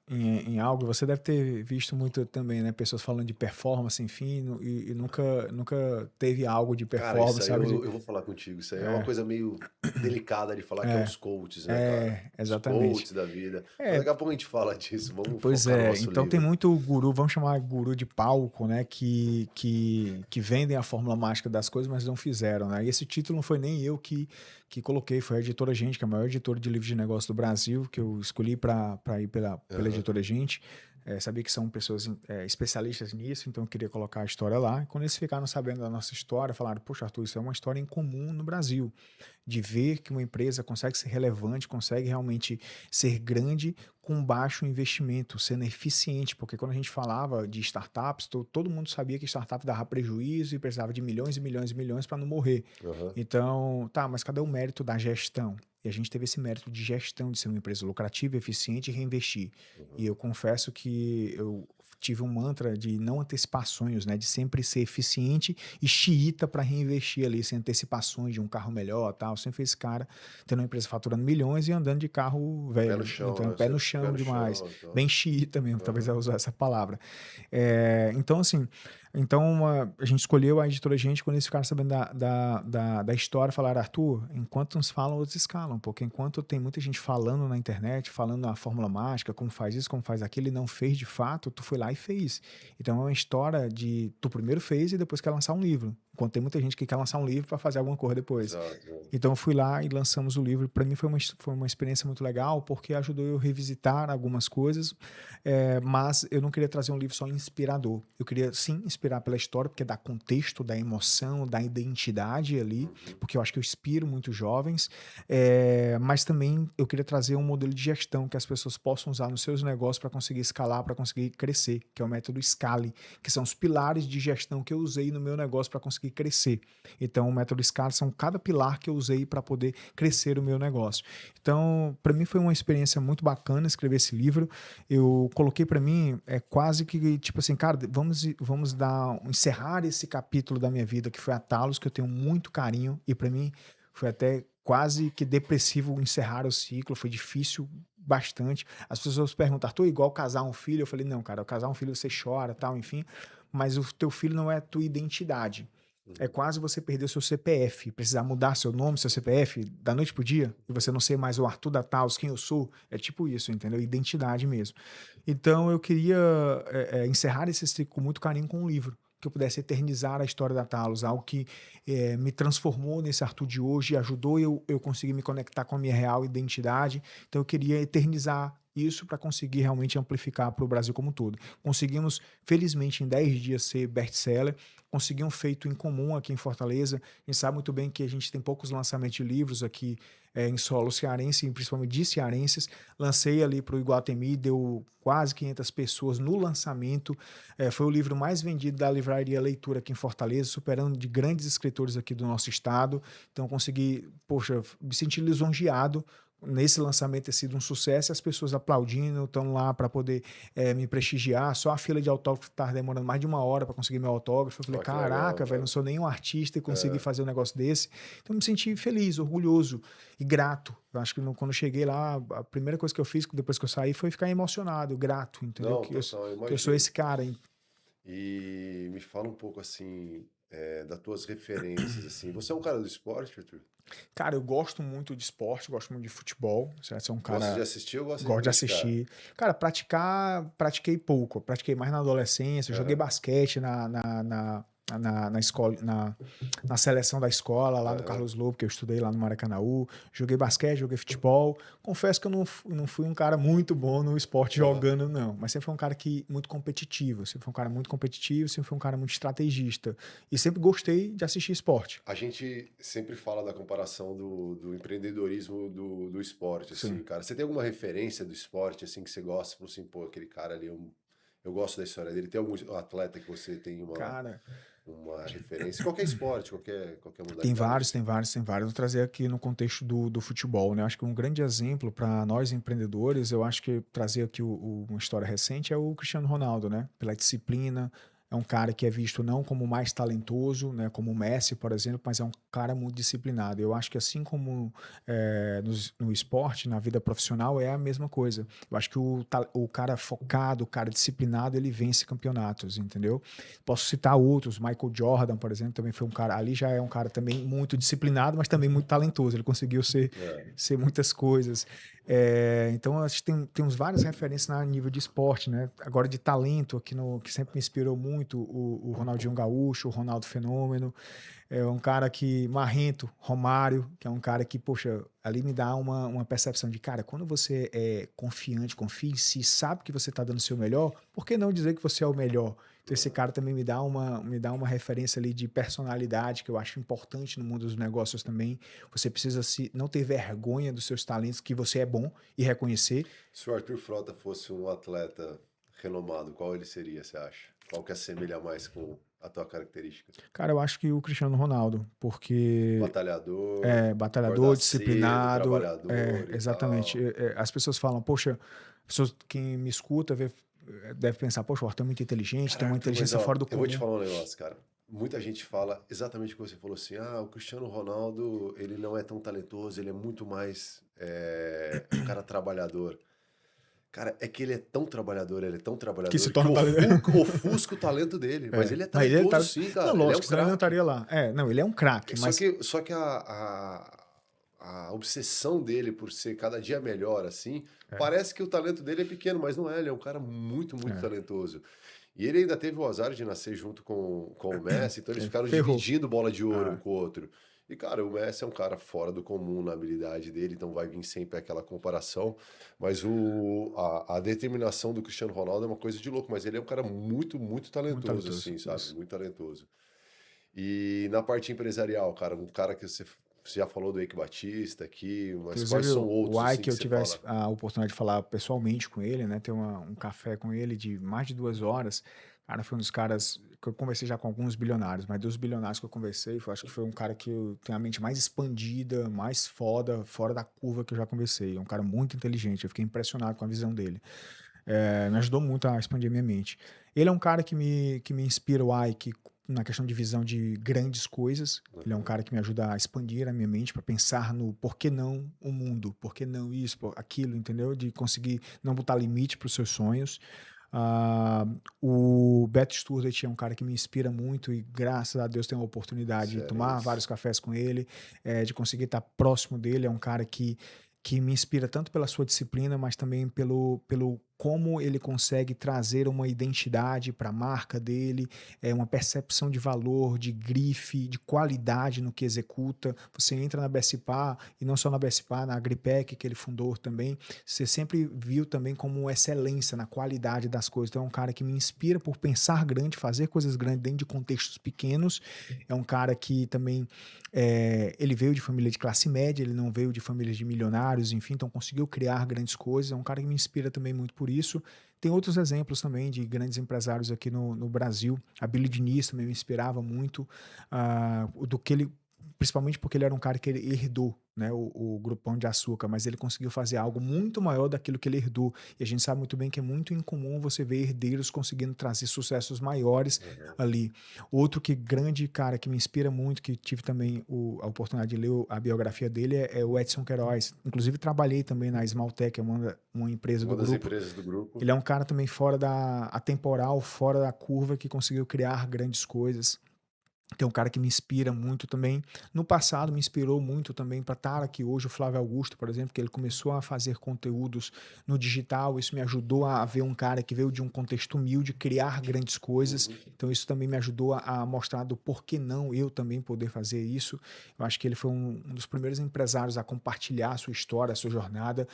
em algo, você deve ter visto muito também, né? Pessoas falando de performance, enfim, e nunca teve algo de Cara, isso performance, aí sabe? eu vou falar contigo. Isso aí é uma coisa meio delicada de falar, que é os coaches, né, cara? Os Exatamente. coaches da vida. Mas É, daqui a pouco a gente fala disso. Vamos pois focar no é, nosso então tem livro. muito guru, vamos chamar guru de palco, né, que vendem a fórmula mágica das coisas, mas não fizeram, né? E esse título não foi nem eu que coloquei, foi a Editora Gente, que é a maior editora de livros de negócio do Brasil, que eu escolhi para ir pela Aham. Editora Gente. Sabia que são pessoas especialistas nisso, então eu queria colocar a história lá. E quando eles ficaram sabendo da nossa história, falaram: Poxa, Arthur, isso é uma história incomum no Brasil, de ver que uma empresa consegue ser relevante, consegue realmente ser grande com baixo investimento, sendo eficiente, porque quando a gente falava de startups, todo mundo sabia que startup dava prejuízo e precisava de milhões e milhões e milhões para não morrer. Aham. Então, tá, mas cadê o mérito da gestão? E a gente teve esse mérito de gestão, de ser uma empresa lucrativa, eficiente e reinvestir. E eu confesso que eu tive um mantra de não antecipar sonhos, né? De sempre ser eficiente e xiita para reinvestir ali, sem antecipações de um carro melhor, tal. Eu sempre fui esse cara, tendo uma empresa faturando milhões e andando de carro Pé no velho. chão, Então, né? pé no Sempre pé chão no demais. chão, então. Bem xiita mesmo, talvez eu Aham. usar essa palavra. Então, assim, a gente escolheu a Editora Gente quando eles ficaram sabendo da história, falaram: Arthur, enquanto uns falam, outros escalam, porque enquanto tem muita gente falando na internet, falando a fórmula mágica, como faz isso, como faz aquilo, e não fez de fato, tu foi lá e fez. Então é uma história de tu primeiro fez e depois quer lançar um livro. Enquanto tem muita gente que quer lançar um livro para fazer alguma coisa depois. Exato. Então eu fui lá e lançamos o livro. Para mim foi uma experiência muito legal, porque ajudou eu a revisitar algumas coisas, mas eu não queria trazer um livro só inspirador. Eu queria sim inspirar pela história, porque dá contexto, da emoção, da identidade ali, Uhum. porque eu acho que eu inspiro muitos jovens, mas também eu queria trazer um modelo de gestão que as pessoas possam usar nos seus negócios para conseguir escalar, para conseguir crescer, que é o método Scale, que são os pilares de gestão que eu usei no meu negócio para conseguir conseguir crescer. Então, o método SCAR são cada pilar que eu usei para poder crescer o meu negócio. Então, para mim foi uma experiência muito bacana escrever esse livro. Eu coloquei para mim, quase que, tipo assim, cara, vamos encerrar esse capítulo da minha vida, que foi a Talos, que eu tenho muito carinho, e para mim foi até quase que depressivo encerrar o ciclo, foi difícil bastante. As pessoas perguntam, Arthur, igual casar um filho? Eu falei, não, cara, casar um filho você chora, tal, enfim, mas o teu filho não é a tua identidade. É Uhum. quase você perder o seu CPF, precisar mudar seu nome, seu CPF, da noite pro dia, e você não ser mais o Arthur da Taos, quem eu sou. É tipo isso, entendeu? Identidade mesmo. Então eu queria encerrar esse ciclo com muito carinho com um livro, que eu pudesse eternizar a história da Talos, algo que me transformou nesse Arthur de hoje, ajudou eu conseguir me conectar com a minha real identidade. Então eu queria eternizar isso para conseguir realmente amplificar para o Brasil como um todo. Conseguimos, felizmente, em 10 dias ser best-seller, consegui um feito em comum aqui em Fortaleza. A gente sabe muito bem que a gente tem poucos lançamentos de livros aqui em solo cearense, principalmente de cearenses. Lancei ali para o Iguatemi, deu quase 500 pessoas no lançamento. Foi o livro mais vendido da Livraria Leitura aqui em Fortaleza, superando de grandes escritores aqui do nosso estado. Então consegui, poxa, me sentir lisonjeado nesse lançamento ter sido um sucesso, e as pessoas aplaudindo, estão lá para poder me prestigiar. Só a fila de autógrafo estava demorando mais de 1 hora para conseguir meu autógrafo. Eu falei, Ó, que legal, caraca, velho, não cara. sou nenhum artista e consegui É, fazer um negócio desse. Então me senti feliz, orgulhoso e grato. Eu acho que quando eu cheguei lá, a primeira coisa que eu fiz depois que eu saí foi ficar emocionado, grato, entendeu? não, total, eu Que eu sou imagino. esse cara, hein? E me fala um pouco assim, das tuas referências, assim. Você é um cara do esporte, Arthur? Cara, eu gosto muito de esporte, gosto muito de futebol. Certo? Sou um Gosta de cara. assistir ou gosta de Gosto de praticar? assistir. Cara, pratiquei pouco. Eu pratiquei mais na adolescência. Joguei Aham, basquete na escola, na seleção da escola, lá no aham. Carlos Lobo, que eu estudei lá no Maracanaú. Joguei basquete, joguei futebol. Confesso que eu não fui um cara muito bom no esporte Aham. jogando, não. Mas sempre fui um cara muito competitivo. Sempre fui um cara muito competitivo, sempre fui um cara muito estrategista. E sempre gostei de assistir esporte. A gente sempre fala da comparação do empreendedorismo do esporte, Sim. assim, cara. Você tem alguma referência do esporte, assim, que você gosta? Você falou assim, pô, aquele cara ali, eu gosto da história dele. Tem algum atleta que você tem Cara, uma referência? Qualquer esporte, qualquer tem modalidade, vários, assim. tem vários, tem vários. Vou trazer aqui no contexto do futebol, né? Eu acho que um grande exemplo para nós empreendedores, eu acho que trazer aqui uma história recente é o Cristiano Ronaldo, né? Pela disciplina, é um cara que é visto não como o mais talentoso, né? Como o Messi, por exemplo, mas é um cara muito disciplinado. Eu acho que assim como no esporte, na vida profissional, é a mesma coisa. Eu acho que o cara focado, o cara disciplinado, ele vence campeonatos, entendeu? Posso citar outros, Michael Jordan, por exemplo, também foi um cara, ali já é um cara também muito disciplinado, mas também muito talentoso, ele conseguiu É. ser muitas coisas. Então, acho que temos várias referências na nível de esporte, né? Agora, de talento, que sempre me inspirou muito, o Ronaldinho Gaúcho, o Ronaldo Fenômeno, é um cara que, marrento, Romário, que é um cara que, poxa, ali me dá uma percepção de, cara, quando você é confiante, confia em si, sabe que você está dando o seu melhor, por que não dizer que você é o melhor? Então esse cara também me dá uma referência ali de personalidade que eu acho importante no mundo dos negócios também. Você precisa não ter vergonha dos seus talentos, que você é bom e reconhecer. Se o Arthur Frota fosse um atleta renomado, qual ele seria, você acha? Qual que assemelha mais com a tua característica? Cara, eu acho que o Cristiano Ronaldo, porque Batalhador, batalhador, acordar cedo, disciplinado, trabalhador e exatamente. tal. As pessoas falam, poxa, pessoas, quem me escuta deve pensar, poxa, o Arthur é muito inteligente, Cara, tem uma Arthur, mas inteligência ó, fora do eu vou te comum. falar um negócio, cara. Muita gente fala exatamente o que você falou assim, o Cristiano Ronaldo, ele não é tão talentoso, ele é muito mais um cara trabalhador. Cara, é que ele é tão Que se trabalhador, que torna talentoso. ofusca o talento dele. Mas ele é Mas ele talentoso tá. sim, Não, cara. Ele é um lógico, senão ele não craque. estaria lá. Não, ele é um craque, Só mas. que, só que a obsessão dele por ser cada dia melhor, assim, É, parece que o talento dele é pequeno, mas não é. Ele é um cara muito, muito é, talentoso. E ele ainda teve o azar de nascer junto com o Messi, então eles ficaram ferrou. dividindo bola de ouro um Ah, com o outro. E, cara, o Messi é um cara fora do comum na habilidade dele, então vai vir sempre aquela comparação. Mas a determinação do Cristiano Ronaldo é uma coisa de louco, mas ele é um cara muito, muito muito talentoso, talentoso. assim, sabe? Isso. Muito talentoso. E na parte empresarial, cara, um cara que você você já falou do Eike Batista aqui, mas quais Inclusive, são o outros assim Ike, que eu você tive fala? a oportunidade de falar pessoalmente com ele, né? Ter um café com ele de mais de 2 horas. Cara, foi um dos caras que eu conversei já com alguns bilionários, mas dos bilionários que eu conversei, acho que foi um cara que eu tenho a mente mais expandida, mais foda, fora da curva que eu já conversei. É um cara muito inteligente, eu fiquei impressionado com a visão dele. Me ajudou muito a expandir a minha mente. Ele é um cara que me inspira, o Ike, na questão de visão de grandes coisas. Ele é um Uhum. cara que me ajuda a expandir a minha mente para pensar no por que não o mundo, por que não isso, aquilo, entendeu? De conseguir não botar limite para os seus sonhos. Ah, o Beto Sturdet é um cara que me inspira muito e graças a Deus tenho a oportunidade de tomar vários Excelência. cafés com ele, de conseguir estar próximo dele. É um cara que me inspira tanto pela sua disciplina, mas também pelo como ele consegue trazer uma identidade para a marca dele, uma percepção de valor, de grife, de qualidade no que executa. Você entra na Bestipar, e não só na Bestipar, na Agripec, que ele fundou também, você sempre viu também como excelência na qualidade das coisas. Então é um cara que me inspira por pensar grande, fazer coisas grandes dentro de contextos pequenos. É um cara que também ele veio de família de classe média, ele não veio de famílias de milionários, enfim, então conseguiu criar grandes coisas. É um cara que me inspira também muito por isso. Tem outros exemplos também de grandes empresários aqui no Brasil. A Billy Diniz também me inspirava muito, do que ele, principalmente porque ele era um cara que ele herdou, né, o Grupão de Açúcar, mas ele conseguiu fazer algo muito maior daquilo que ele herdou. E a gente sabe muito bem que é muito incomum você ver herdeiros conseguindo trazer sucessos maiores Uhum. ali. Outro que grande cara que me inspira muito, que tive também a oportunidade de ler a biografia dele, é o Edson Queiroz. Inclusive trabalhei também na Smaltec, é uma empresa do Uma das grupo. empresas do grupo. Ele é um cara também fora da atemporal, fora da curva, que conseguiu criar grandes coisas. Tem um cara que me inspira muito também. No passado, me inspirou muito também para estar aqui hoje, o Flávio Augusto, por exemplo, que ele começou a fazer conteúdos no digital. Isso me ajudou a ver um cara que veio de um contexto humilde, criar grandes coisas. Uhum. Então, isso também me ajudou a mostrar do porquê não eu também poder fazer isso. Eu acho que ele foi um dos primeiros empresários a compartilhar a sua história, a sua jornada.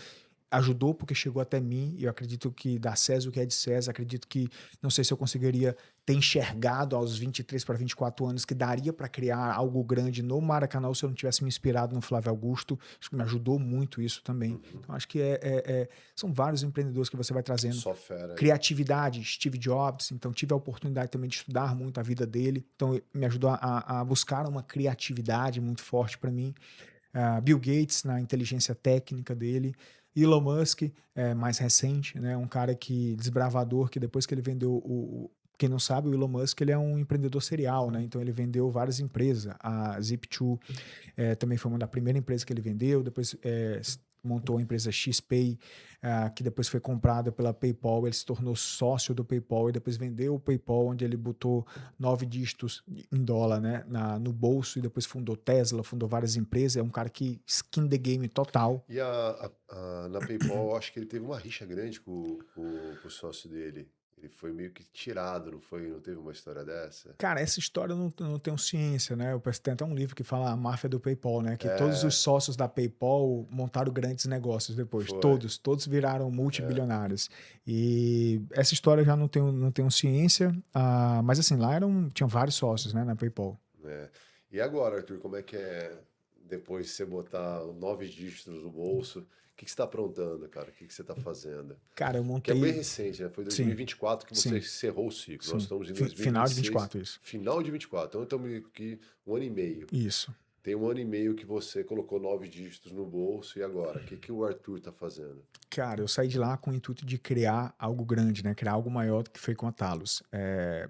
Ajudou porque chegou até mim, e eu acredito que dá César o que é de César. Acredito que, não sei se eu conseguiria ter enxergado aos 23 para 24 anos que daria para criar algo grande no Maracanã se eu não tivesse me inspirado no Flávio Augusto. Acho que me ajudou muito isso também. Uhum. Então, acho que são vários empreendedores que você vai trazendo. Só fera aí. Criatividade, Steve Jobs. Então, tive a oportunidade também de estudar muito a vida dele. Então, me ajudou a buscar uma criatividade muito forte para mim. Bill Gates na inteligência técnica dele, Elon Musk, mais recente, né, um cara que desbravador, que depois que ele vendeu quem não sabe, o Elon Musk ele é um empreendedor serial, né? Então ele vendeu várias empresas. A Zip2 também foi uma da primeira empresa que ele vendeu. Depois montou a empresa XPay, que depois foi comprada pela PayPal. Ele se tornou sócio do PayPal e depois vendeu o PayPal, onde ele botou 9 dígitos em dólar, né, no bolso, e depois fundou Tesla, fundou várias empresas. É um cara que skin the game total. E na PayPal, eu acho que ele teve uma rixa grande com o sócio dele. Ele foi meio que tirado, não foi? Não teve uma história dessa? Cara, essa história eu não tenho ciência, né? Tem até um livro que fala a máfia do PayPal, né? Que todos os É, sócios da PayPal montaram grandes negócios depois. foi. Todos viraram É. multibilionários. E essa história eu já não tenho ciência, mas assim, lá tinham vários sócios, né, na PayPal. É. E agora, Arthur, como é que é depois de você botar 9 dígitos no bolso? O que que você está aprontando, cara? O que que você está fazendo? Cara, eu Que é bem montei. recente, né? Foi em Sim, 2024 que você sim, encerrou o ciclo. Nós sim. estamos em Final de 2026, 24, isso. final de 24. Então estamos aqui um ano e meio. Isso. Tem um ano e meio que você colocou 9 dígitos no bolso e agora? O que que o Arthur está fazendo? Cara, eu saí de lá com o intuito de criar algo grande, né? Criar algo maior do que foi com a Talos.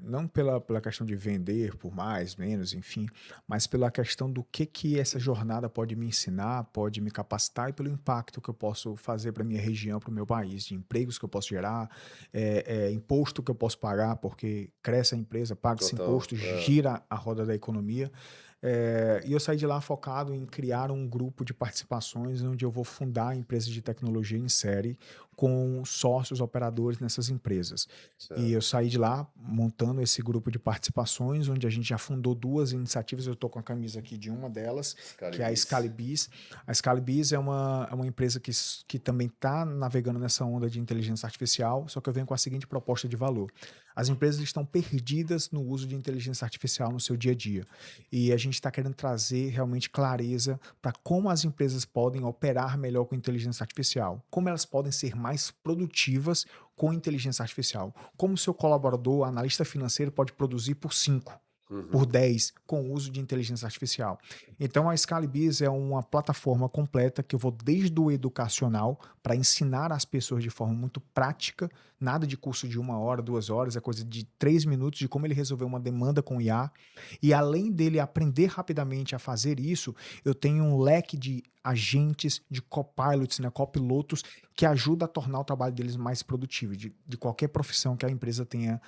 Não pela questão de vender por mais, menos, enfim, mas pela questão do que essa jornada pode me ensinar, pode me capacitar, e pelo impacto que eu posso fazer para minha região, para o meu país, de empregos que eu posso gerar, imposto que eu posso pagar, porque cresce a empresa, paga esse Total. imposto, gira a roda da economia. E eu saí de lá focado em criar um grupo de participações onde eu vou fundar empresas de tecnologia em série com sócios operadores nessas empresas. E eu Certo. saí de lá montando esse grupo de participações, onde a gente já fundou 2 iniciativas. Eu estou com a camisa aqui de uma delas, que é a Scalibis. Scalibis. A Scalibis é uma empresa que também está navegando nessa onda de inteligência artificial, só que eu venho com a seguinte proposta de valor. As empresas estão perdidas no uso de inteligência artificial no seu dia a dia. E a gente está querendo trazer realmente clareza para como as empresas podem operar melhor com inteligência artificial, como elas podem ser mais produtivas com inteligência artificial, como o seu colaborador, analista financeiro, pode produzir por 5, por Uhum. 10 com o uso de inteligência artificial. Então a Scalibiz é uma plataforma completa que eu vou desde o educacional para ensinar as pessoas de forma muito prática, nada de curso de 1 hora, 2 horas, é coisa de 3 minutos de como ele resolver uma demanda com IA. E além dele aprender rapidamente a fazer isso, eu tenho um leque de agentes, de copilots, né, copilotos, que ajuda a tornar o trabalho deles mais produtivo, de qualquer profissão que a empresa tenha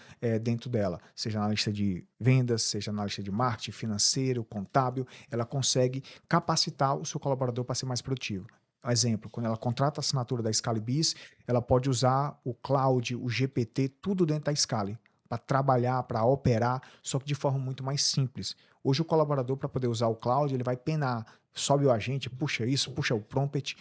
dentro dela, seja na lista de vendas, seja na lista de marketing, financeiro, contábil, ela consegue capacitar o seu colaborador para ser mais produtivo. Exemplo, quando ela contrata a assinatura da Scalibiz, ela pode usar o cloud, o GPT, tudo dentro da Scali, para trabalhar, para operar, só que de forma muito mais simples. Hoje o colaborador, para poder usar o cloud, ele vai penar, sobe o agente, puxa isso, puxa o prompt.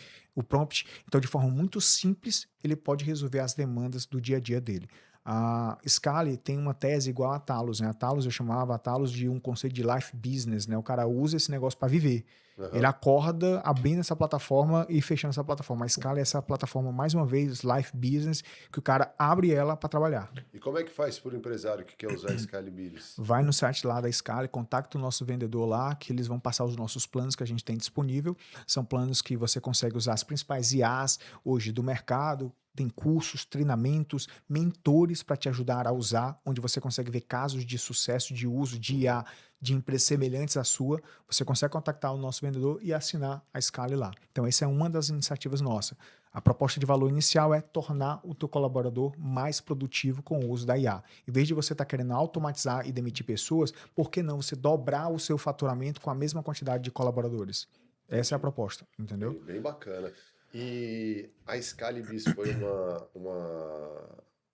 Então, de forma muito simples, ele pode resolver as demandas do dia a dia dele. A Scali tem uma tese igual a Talos, né? A Talos, eu chamava a Talos de um conceito de life business, né? O cara usa esse negócio para viver. Ele Aham. acorda abrindo essa plataforma e fechando essa plataforma. A Scala é essa plataforma, mais uma vez, life business, que o cara abre ela para trabalhar. E como é que faz por empresário que quer usar Scalabilis? Vai no site lá da Scala, contacta o nosso vendedor lá, que eles vão passar os nossos planos que a gente tem disponível. São planos que você consegue usar as principais IAs hoje do mercado. Tem cursos, treinamentos, mentores para te ajudar a usar, onde você consegue ver casos de sucesso de uso de IA de empresas semelhantes à sua. Você consegue contactar o nosso vendedor e assinar a Scala lá. Então, essa é uma das iniciativas nossas. A proposta de valor inicial é tornar o teu colaborador mais produtivo com o uso da IA. Em vez de você estar querendo automatizar e demitir pessoas, por que não você dobrar o seu faturamento com a mesma quantidade de colaboradores? Essa é a Entendi. proposta, entendeu? Bem bacana. E a Scalibis foi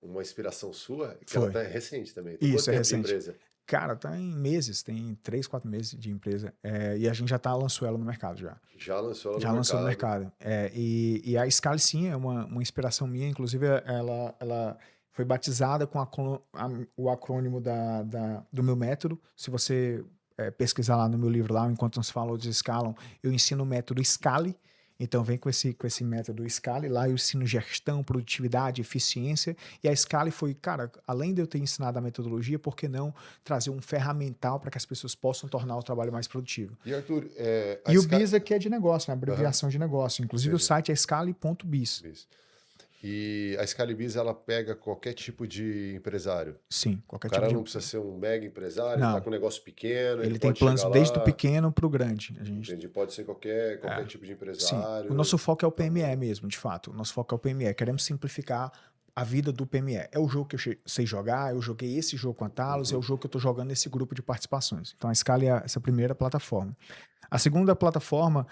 uma inspiração sua, que ela Foi. tá recente também. Tem quanto Isso, é tempo de recente. empresa? Cara, tá em meses, tem 3, 4 meses de empresa. E a gente já lançou ela no mercado já. Já lançou ela no Já lançou no mercado. mercado. E a Scala, sim, é uma inspiração minha. Inclusive, ela foi batizada com o acrônimo do meu método. Se você pesquisar lá no meu livro, lá, Enquanto Nos Falos Escalam, eu ensino o método Scale. Então, vem com esse método Scale. Lá eu ensino gestão, produtividade, eficiência. E a Scale foi, cara, além de eu ter ensinado a metodologia, por que não trazer um ferramental para que as pessoas possam tornar o trabalho mais produtivo? E Arthur, a E o Scali... BIS aqui é de negócio, né? Aham, Abreviação de negócio. Inclusive o entendi. site é scale.biz. Isso. E a Scalibis, ela pega qualquer tipo de empresário. Sim, O qualquer tipo cara de. não precisa ser um mega empresário, ele tá Não, com um negócio pequeno, ele ele tem pode planos chegar desde o lá, pequeno para o grande. A gente. entende? Pode ser qualquer É, tipo de sim. O empresário, nosso foco é o PME tamanho. mesmo, de fato. O nosso foco é o PME. Queremos simplificar a vida do PME. É o jogo que eu sei jogar, eu joguei esse jogo com a Talos, é o Uhum. jogo que eu estou jogando nesse grupo de participações. Então a Scala é essa primeira plataforma. A segunda plataforma,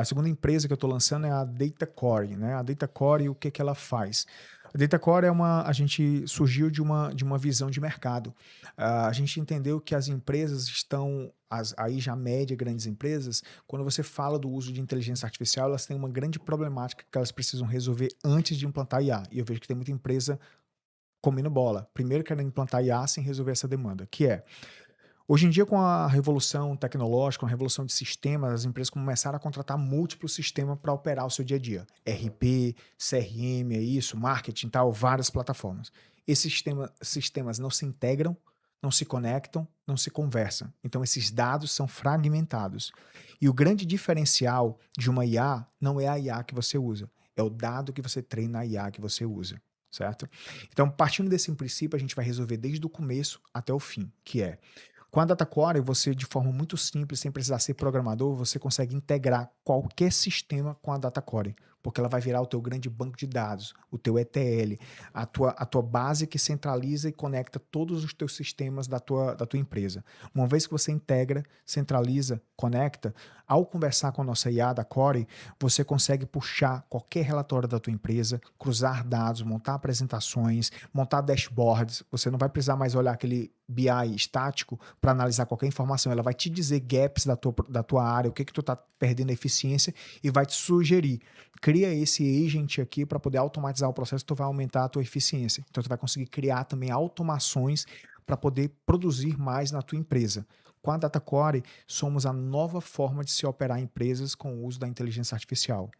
a segunda empresa que eu estou lançando é a Datacore, né? A Datacore, o que que ela faz? A Datacore a gente surgiu de uma visão de mercado. A gente entendeu que as empresas estão, aí já média, grandes empresas, quando você fala do uso de inteligência artificial, elas têm uma grande problemática que elas precisam resolver antes de implantar IA. E eu vejo que tem muita empresa comendo bola. Primeiro querendo implantar IA sem resolver essa demanda, que é hoje em dia, com a revolução tecnológica, com a revolução de sistemas, as empresas começaram a contratar múltiplos sistemas para operar o seu dia a dia. Aham. RP, CRM, é isso, marketing, tal, várias plataformas. Esses sistemas não se integram, não se conectam, não se conversam. Então, esses dados são fragmentados. E o grande diferencial de uma IA não é a IA que você usa, é o dado que você treina a IA que você usa, certo? Então, partindo desse princípio, a gente vai resolver desde o começo até o fim, que é com a Datacore, você, de forma muito simples, sem precisar ser programador, você consegue integrar qualquer sistema com a Datacore, porque ela vai virar o teu grande banco de dados, o teu ETL, a tua base que centraliza e conecta todos os teus sistemas da tua empresa. Uma vez que você integra, centraliza, conecta, ao conversar com a nossa IA da Core, você consegue puxar qualquer relatório da tua empresa, cruzar dados, montar apresentações, montar dashboards. Você não vai precisar mais olhar aquele BI estático para analisar qualquer informação. Ela vai te dizer gaps da tua área, o que tu está perdendo eficiência e vai te sugerir. Cria esse agent aqui para poder automatizar o processo, tu vai aumentar a tua eficiência. Então tu vai conseguir criar também automações para poder produzir mais na tua empresa. com a DataCore, somos a nova forma de se operar empresas com o uso da inteligência artificial.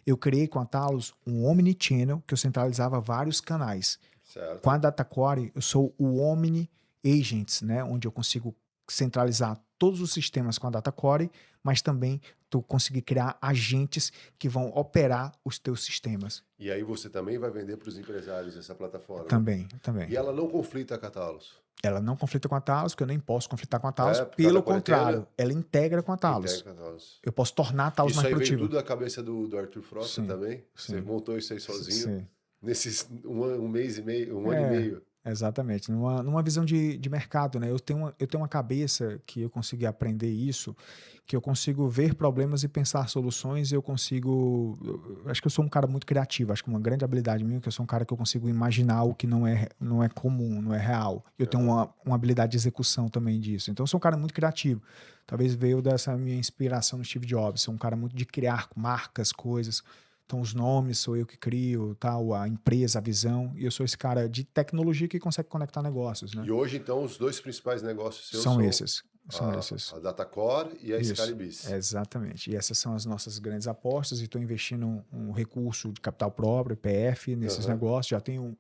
Eu criei com a Talos um Omnichannel que eu centralizava vários canais. Com a Certo. DataCore, eu sou o Omni Agents, né? Onde eu consigo centralizar todos os sistemas com a DataCore, mas também tu conseguir criar agentes que vão operar os teus sistemas. E aí você também vai vender para os empresários essa plataforma. Também, também. E ela não conflita com a Talos. Ela não conflita com a Talos, porque eu nem posso conflitar com a Talos. É, por causa da Pelo quarentena, contrário, ela integra com a integra Talos. com a Talos. Eu posso tornar a Talos Isso mais aí veio produtiva. tudo da cabeça do Arthur Frota Sim, também. Você sim, montou isso aí sozinho. sim. Nesses um mês e meio, um ano e É, meio. exatamente. Numa visão de mercado, né? Eu tenho uma cabeça que eu consegui aprender isso, que eu consigo ver problemas e pensar soluções, e eu consigo. Eu acho que eu sou um cara muito criativo, acho que uma grande habilidade minha é que eu sou um cara que eu consigo imaginar o que não é comum, não é real. Eu tenho Aham. uma habilidade de execução também disso. Então eu sou um cara muito criativo. Talvez veio dessa minha inspiração no Steve Jobs. Sou um cara muito de criar marcas, coisas. Então, os nomes sou eu que crio, tal, a empresa, a visão, e eu sou esse cara de tecnologia que consegue conectar negócios, né? E hoje, então, os dois principais negócios seus São são esses, são esses. a Datacore e a Isso, Scalibis. exatamente. E essas são as nossas grandes apostas, e estou investindo um recurso de capital próprio, PF, nesses Aham. negócios. Já tenho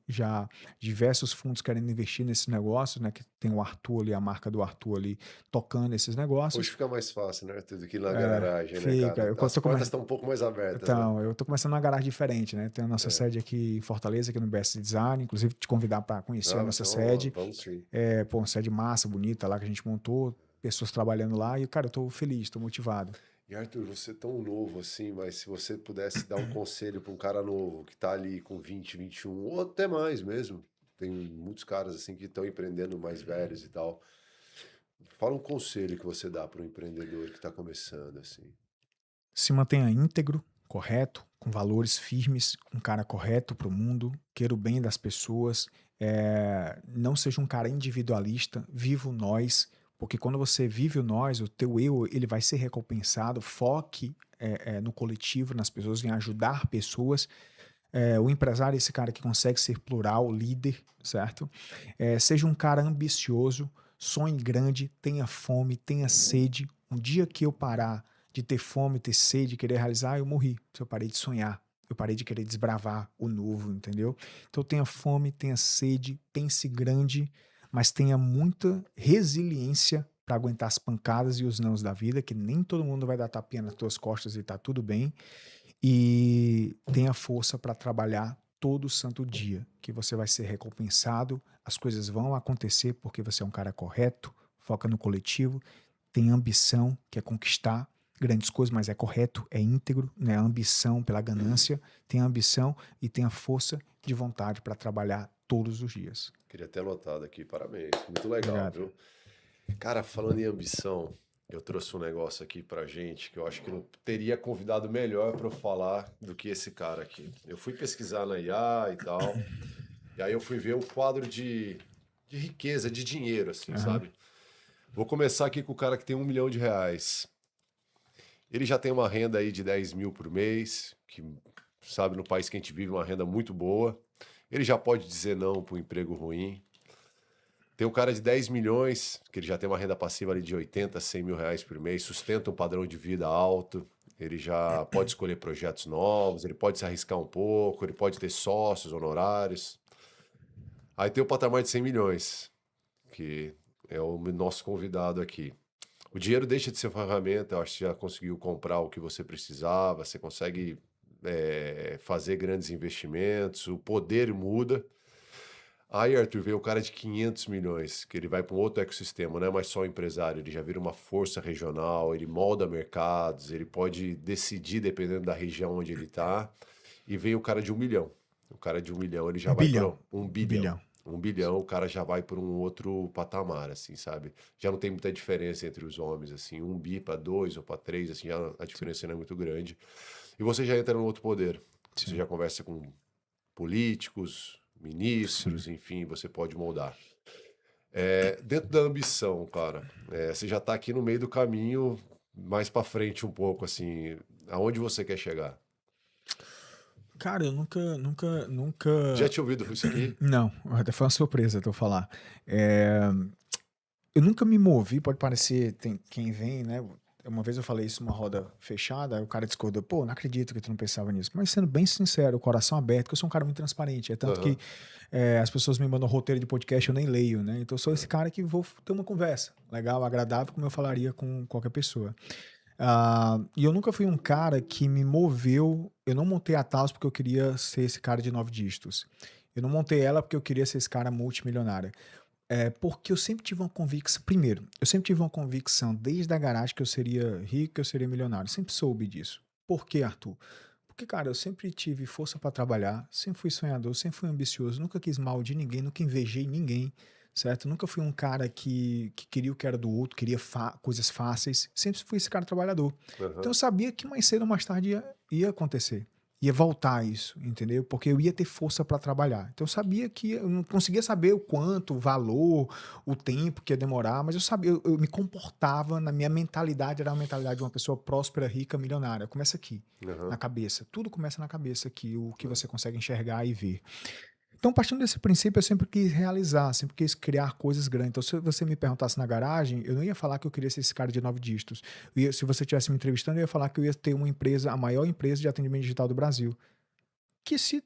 diversos fundos querendo investir nesses negócios, né? Que tem o Arthur ali, a marca do Arthur ali, tocando esses Hoje negócios. fica mais fácil, né? Tudo aqui na É, garagem, né, fica. cara? As portas estão um pouco mais abertas, né? Então, eu tô começando numa garagem diferente, né? Tem a nossa É. sede aqui em Fortaleza, aqui no BS Design. Inclusive, te convidar para conhecer a Não, nossa então, ó, sede. vamos sim. Pô, uma sede massa, bonita lá que a gente montou. Pessoas trabalhando lá. E, cara, eu tô feliz, tô motivado. E Arthur, você é tão novo assim, mas se você pudesse dar um conselho para um cara novo que tá ali com 20, 21, ou até mais mesmo, tem muitos caras assim que estão empreendendo mais velhos e tal. Fala um conselho que você dá para um empreendedor que está começando assim. Se mantenha íntegro, correto, com valores firmes, um cara correto pro mundo, queira o bem das pessoas. Não seja um cara individualista, viva o nós, porque quando você vive o nós, o teu eu, ele vai ser recompensado. Foque no coletivo, nas pessoas, em ajudar pessoas. O empresário é esse cara que consegue ser plural, líder, certo? Seja um cara ambicioso, sonhe grande, tenha fome, tenha sede. Um dia que eu parar de ter fome, ter sede, querer realizar, eu morri. Eu parei de sonhar. Eu parei de querer desbravar o novo, entendeu? Então tenha fome, tenha sede, pense grande, mas tenha muita resiliência para aguentar as pancadas e os nãos da vida, que nem todo mundo vai dar tapinha nas tuas costas e tá tudo bem. E tenha força para trabalhar todo santo dia, que você vai ser recompensado, as coisas vão acontecer porque você é um cara correto, foca no coletivo, tem ambição, quer conquistar grandes coisas, mas é correto, é íntegro, né? A ambição pela ganância, tem ambição e tem a força de vontade para trabalhar todos os dias. Queria ter anotado aqui, parabéns. Muito legal, Obrigado. viu? Cara, falando em ambição, eu trouxe um negócio aqui pra gente que eu acho que não teria convidado melhor pra eu falar do que esse cara aqui. Eu fui pesquisar na IA e tal, e aí eu fui ver o quadro de riqueza, de dinheiro, assim, Aham. sabe? Vou começar aqui com o cara que tem R$ 1 milhão. Ele já tem uma renda aí de 10 mil por mês, que, sabe, no país que a gente vive, uma renda muito boa. Ele já pode dizer não para um emprego ruim. Tem o cara de 10 milhões, que ele já tem uma renda passiva ali de 80, 100 mil reais por mês, sustenta um padrão de vida alto, ele já pode escolher projetos novos, ele pode se arriscar um pouco, ele pode ter sócios, honorários. Aí tem o patamar de 100 milhões, que é o nosso convidado aqui. O dinheiro deixa de ser uma ferramenta, eu acho que você já conseguiu comprar o que você precisava, você consegue fazer grandes investimentos, o poder muda. Aí, Arthur, veio o cara de 500 milhões, que ele vai para um outro ecossistema, não é mais só um empresário, ele já vira uma força regional, ele molda mercados, ele pode decidir dependendo da região onde ele está. E vem o cara de 1 milhão. O cara de 1 milhão, ele já Um vai para bilhão. um Um bilhão. bilhão. 1 bilhão, o cara já vai para um outro patamar, assim, sabe? Já não tem muita diferença entre os homens, assim, 1 bi para 2 ou para 3, assim, já a Sim. diferença não é muito grande. E você já entra no outro poder. Você Sim. já conversa com políticos, Sim. ministros, enfim, você pode moldar. Dentro da ambição, cara, você já está aqui no meio do caminho, mais para frente um pouco, assim, aonde você quer chegar? Cara, eu Já nunca. tinha ouvido isso aqui? Não, até foi uma surpresa tu falar. É, eu nunca me movi, pode parecer, tem quem vem, né? Uma vez eu falei isso numa roda fechada, aí o cara discordou, pô, não acredito que tu não pensava nisso. Mas sendo bem sincero, coração aberto, que eu sou um cara muito transparente. É tanto que Aham. as pessoas me mandam roteiro de podcast, eu nem leio, né? Então eu sou esse cara que vou ter uma conversa legal, agradável, como eu falaria com qualquer pessoa. E eu nunca fui um cara que me moveu. Eu não montei a Taos porque eu queria ser esse cara de 9 dígitos. Eu não montei ela porque eu queria ser esse cara multimilionário. Porque eu sempre tive uma convicção. Primeiro, eu sempre tive uma convicção desde a garagem que eu seria rico, que eu seria milionário. Sempre soube disso. Por quê, Arthur? Porque, cara, eu sempre tive força para trabalhar, sempre fui sonhador, sempre fui ambicioso, nunca quis mal de ninguém, nunca invejei ninguém, certo? Nunca fui um cara que queria o que era do outro, queria coisas fáceis, sempre fui esse cara trabalhador. Então eu Aham. sabia que mais cedo ou mais tarde ia acontecer. Ia voltar isso, entendeu? Porque eu ia ter força para trabalhar. Então eu sabia que eu não conseguia saber o quanto, o valor, o tempo que ia demorar, mas eu sabia, eu me comportava, na minha mentalidade, era a mentalidade de uma pessoa próspera, rica, milionária. Começa aqui na Aham. cabeça. Tudo começa na cabeça aqui, o que É. você consegue enxergar e ver. Então, partindo desse princípio, eu sempre quis realizar, sempre quis criar coisas grandes. Então, se você me perguntasse na garagem, eu não ia falar que eu queria ser esse cara de 9 dígitos. Se você estivesse me entrevistando, eu ia falar que eu ia ter uma empresa, a maior empresa de atendimento digital do Brasil. Que se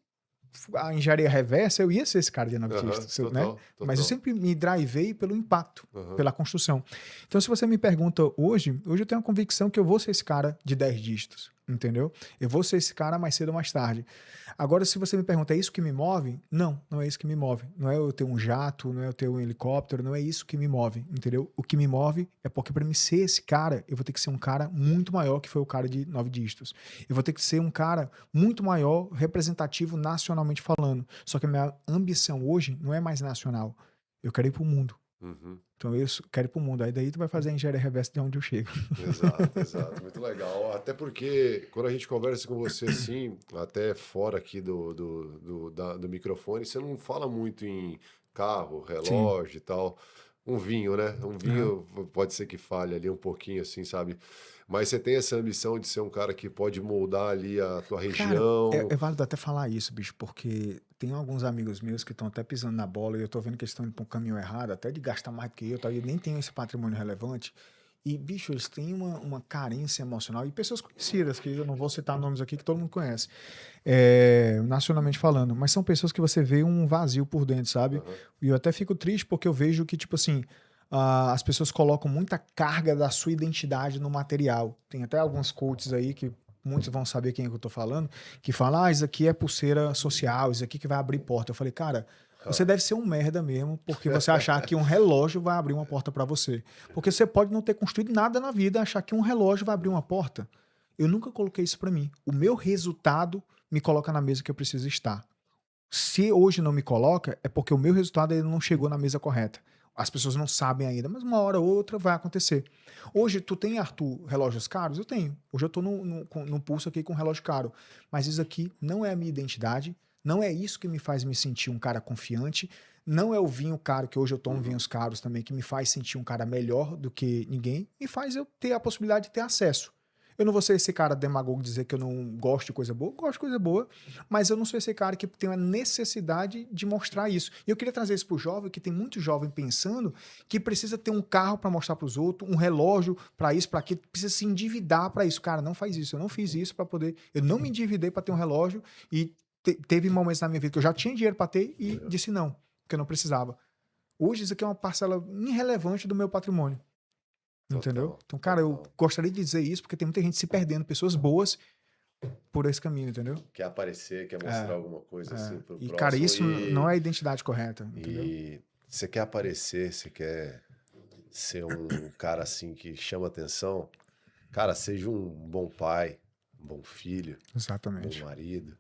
a engenharia reversa, eu ia ser esse cara de 9 dígitos, Aham. né? Total, Mas eu total. sempre me drivei pelo impacto, Aham. pela construção. Então, se você me pergunta hoje eu tenho a convicção que eu vou ser esse cara de 10 dígitos, entendeu? Eu vou ser esse cara mais cedo ou mais tarde. Agora, se você me pergunta, é isso que me move? Não, não é isso que me move. Não é eu ter um jato, não é eu ter um helicóptero, não é isso que me move, entendeu? O que me move é porque para me ser esse cara, eu vou ter que ser um cara muito maior que foi o cara de 9 dígitos. Eu vou ter que ser um cara muito maior, representativo nacionalmente falando. Só que a minha ambição hoje não é mais nacional. Eu quero ir pro mundo. Uhum. Então eu quero ir pro mundo. Aí daí tu vai fazer a engenharia reversa de onde eu chego. Exato, exato. Muito legal. Até porque quando a gente conversa com você assim, até fora aqui do microfone, você não fala muito em carro, Sim. relógio e tal. Um vinho, né? Um Aham. vinho pode ser que falhe ali um pouquinho, assim, sabe? Mas você tem essa ambição de ser um cara que pode moldar ali a tua Cara, região. é válido até falar isso, bicho, porque tem alguns amigos meus que estão até pisando na bola e eu tô vendo que eles estão indo pra um caminho errado, até de gastar mais do que eu, tá? E nem tenho esse patrimônio relevante. E, bicho, eles têm uma carência emocional e pessoas conhecidas, que eu não vou citar nomes aqui que todo mundo conhece, nacionalmente falando, mas são pessoas que você vê um vazio por dentro, sabe? Aham. E eu até fico triste porque eu vejo que, tipo assim, as pessoas colocam muita carga da sua identidade no material. Tem até alguns coaches aí que muitos vão saber quem é que eu tô falando, que falam, isso aqui é pulseira social, isso aqui que vai abrir porta. Eu falei, cara, você Ah. deve ser um merda mesmo, porque você achar que um relógio vai abrir uma porta para você. Porque você pode não ter construído nada na vida, achar que um relógio vai abrir uma porta. Eu nunca coloquei isso para mim. O meu resultado me coloca na mesa que eu preciso estar. Se hoje não me coloca, é porque o meu resultado ainda não chegou na mesa correta. As pessoas não sabem ainda, mas uma hora ou outra vai acontecer. Hoje, tu tem, Arthur, relógios caros? Eu tenho. Hoje eu tô no pulso aqui com um relógio caro. Mas isso aqui não é a minha identidade, não é isso que me faz me sentir um cara confiante, não é o vinho caro, que hoje eu tomo Uhum. vinhos caros também, que me faz sentir um cara melhor do que ninguém, me faz eu ter a possibilidade de ter acesso. Eu não vou ser esse cara demagogo dizer que eu não gosto de coisa boa, gosto de coisa boa, mas eu não sou esse cara que tem a necessidade de mostrar isso. E eu queria trazer isso para o jovem, que tem muito jovem pensando que precisa ter um carro para mostrar para os outros, um relógio para isso, para aquilo, precisa se endividar para isso. Cara, não faz isso. Eu não fiz isso para poder. Eu não me endividei para ter um relógio e teve momentos na minha vida que eu já tinha dinheiro para ter e Legal. disse não, porque eu não precisava. Hoje isso aqui é uma parcela irrelevante do meu patrimônio. Entendeu? Total, Então, cara, eu total. gostaria de dizer isso porque tem muita gente se perdendo, pessoas boas por esse caminho, entendeu? Quer aparecer, quer mostrar É. alguma coisa assim pro E, cara, próximo isso não é a identidade correta, entendeu? e você quer aparecer, você quer ser um cara assim que chama atenção, cara, seja um bom pai, um bom filho, um bom Exatamente. marido,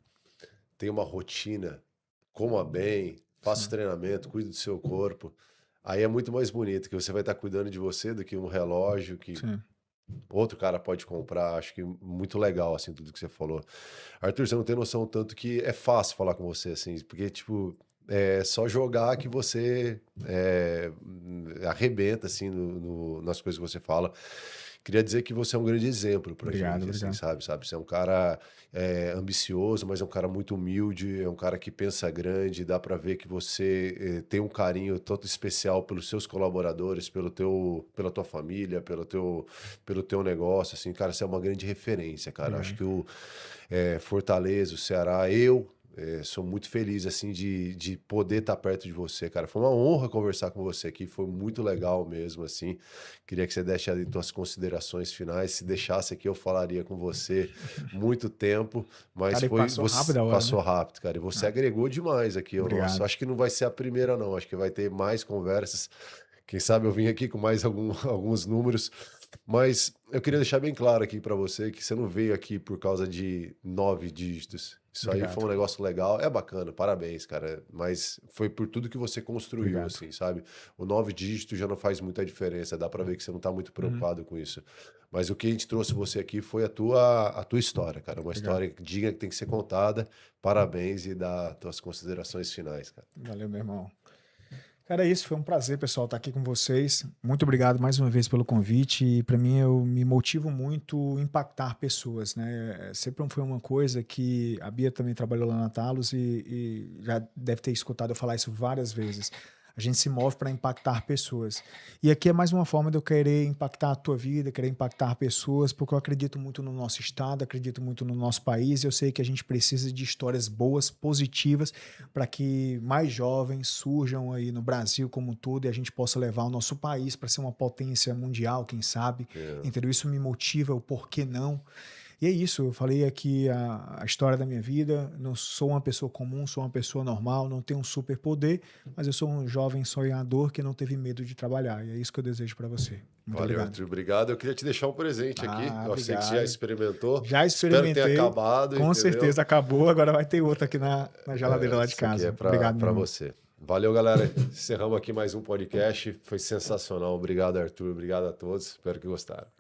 tenha uma rotina, coma bem, faça Sim, treinamento, cuide do seu corpo. Aí é muito mais bonito que você vai estar cuidando de você do que um relógio que sim. outro cara pode comprar. Acho que muito legal assim tudo que você falou. Arthur, você não tem noção o tanto que é fácil falar com você assim, porque tipo é só jogar que você arrebenta assim nas coisas que você fala. queria dizer que você é um grande exemplo pra Obrigado, gente, assim, obrigado. sabe? Você é um cara ambicioso, mas é um cara muito humilde, é um cara que pensa grande, dá pra ver que você tem um carinho todo especial pelos seus colaboradores, pela tua família, pelo teu negócio, assim, cara, você é uma grande referência, cara. Acho Obrigado. que o Fortaleza, o Ceará, sou muito feliz, assim, de poder estar perto de você, cara. Foi uma honra conversar com você aqui, foi muito legal mesmo, assim. Queria que você deixasse aí tuas considerações finais. Se deixasse aqui, eu falaria com você muito tempo, mas Cara, e passou rápido a hora, né? passou rápido, cara. E você Ah, agregou demais aqui ao nosso. obrigado. Acho que não vai ser a primeira, não. Acho que vai ter mais conversas. Quem sabe eu vim aqui com mais alguns números, mas eu queria deixar bem claro aqui para você que você não veio aqui por causa de 9 dígitos. Isso aí foi Obrigado. um negócio legal, é bacana, parabéns, cara. Mas foi por tudo que você construiu, Obrigado. assim, sabe? O 9 dígitos já não faz muita diferença, dá para ver que você não tá muito Uhum. preocupado com isso. Mas o que a gente trouxe você aqui foi a tua história, cara. Uma Obrigado. história digna que tem que ser contada. Parabéns e dá tuas considerações finais, cara. Valeu, meu irmão. Cara, é isso. Foi um prazer, pessoal, estar aqui com vocês. Muito obrigado mais uma vez pelo convite. E para mim, eu me motivo muito impactar pessoas, né? Sempre foi uma coisa que a Bia também trabalhou lá na Talos e já deve ter escutado eu falar isso várias vezes. A gente se move para impactar pessoas. E aqui é mais uma forma de eu querer impactar a tua vida, querer impactar pessoas, porque eu acredito muito no nosso estado, acredito muito no nosso país. E eu sei que a gente precisa de histórias boas, positivas, para que mais jovens surjam aí no Brasil como um todo e a gente possa levar o nosso país para ser uma potência mundial, quem sabe. É. Entendeu? Isso me motiva, o porquê não. E é isso, eu falei aqui a história da minha vida. Não sou uma pessoa comum, sou uma pessoa normal, não tenho um superpoder, mas eu sou um jovem sonhador que não teve medo de trabalhar. E é isso que eu desejo para você. Muito Valeu, obrigado. Arthur. Obrigado. Eu queria te deixar um presente aqui. Ah, Eu sei que você já obrigado. experimentou. Já Espero que tenha experimentei, acabado, com entendeu? certeza acabou. Agora vai ter outro aqui na geladeira lá de Isso aqui é casa. Obrigado, meu para irmão. você. Valeu, galera. Encerramos aqui mais um podcast. Foi sensacional. Obrigado, Arthur. Obrigado a todos. Espero que gostaram.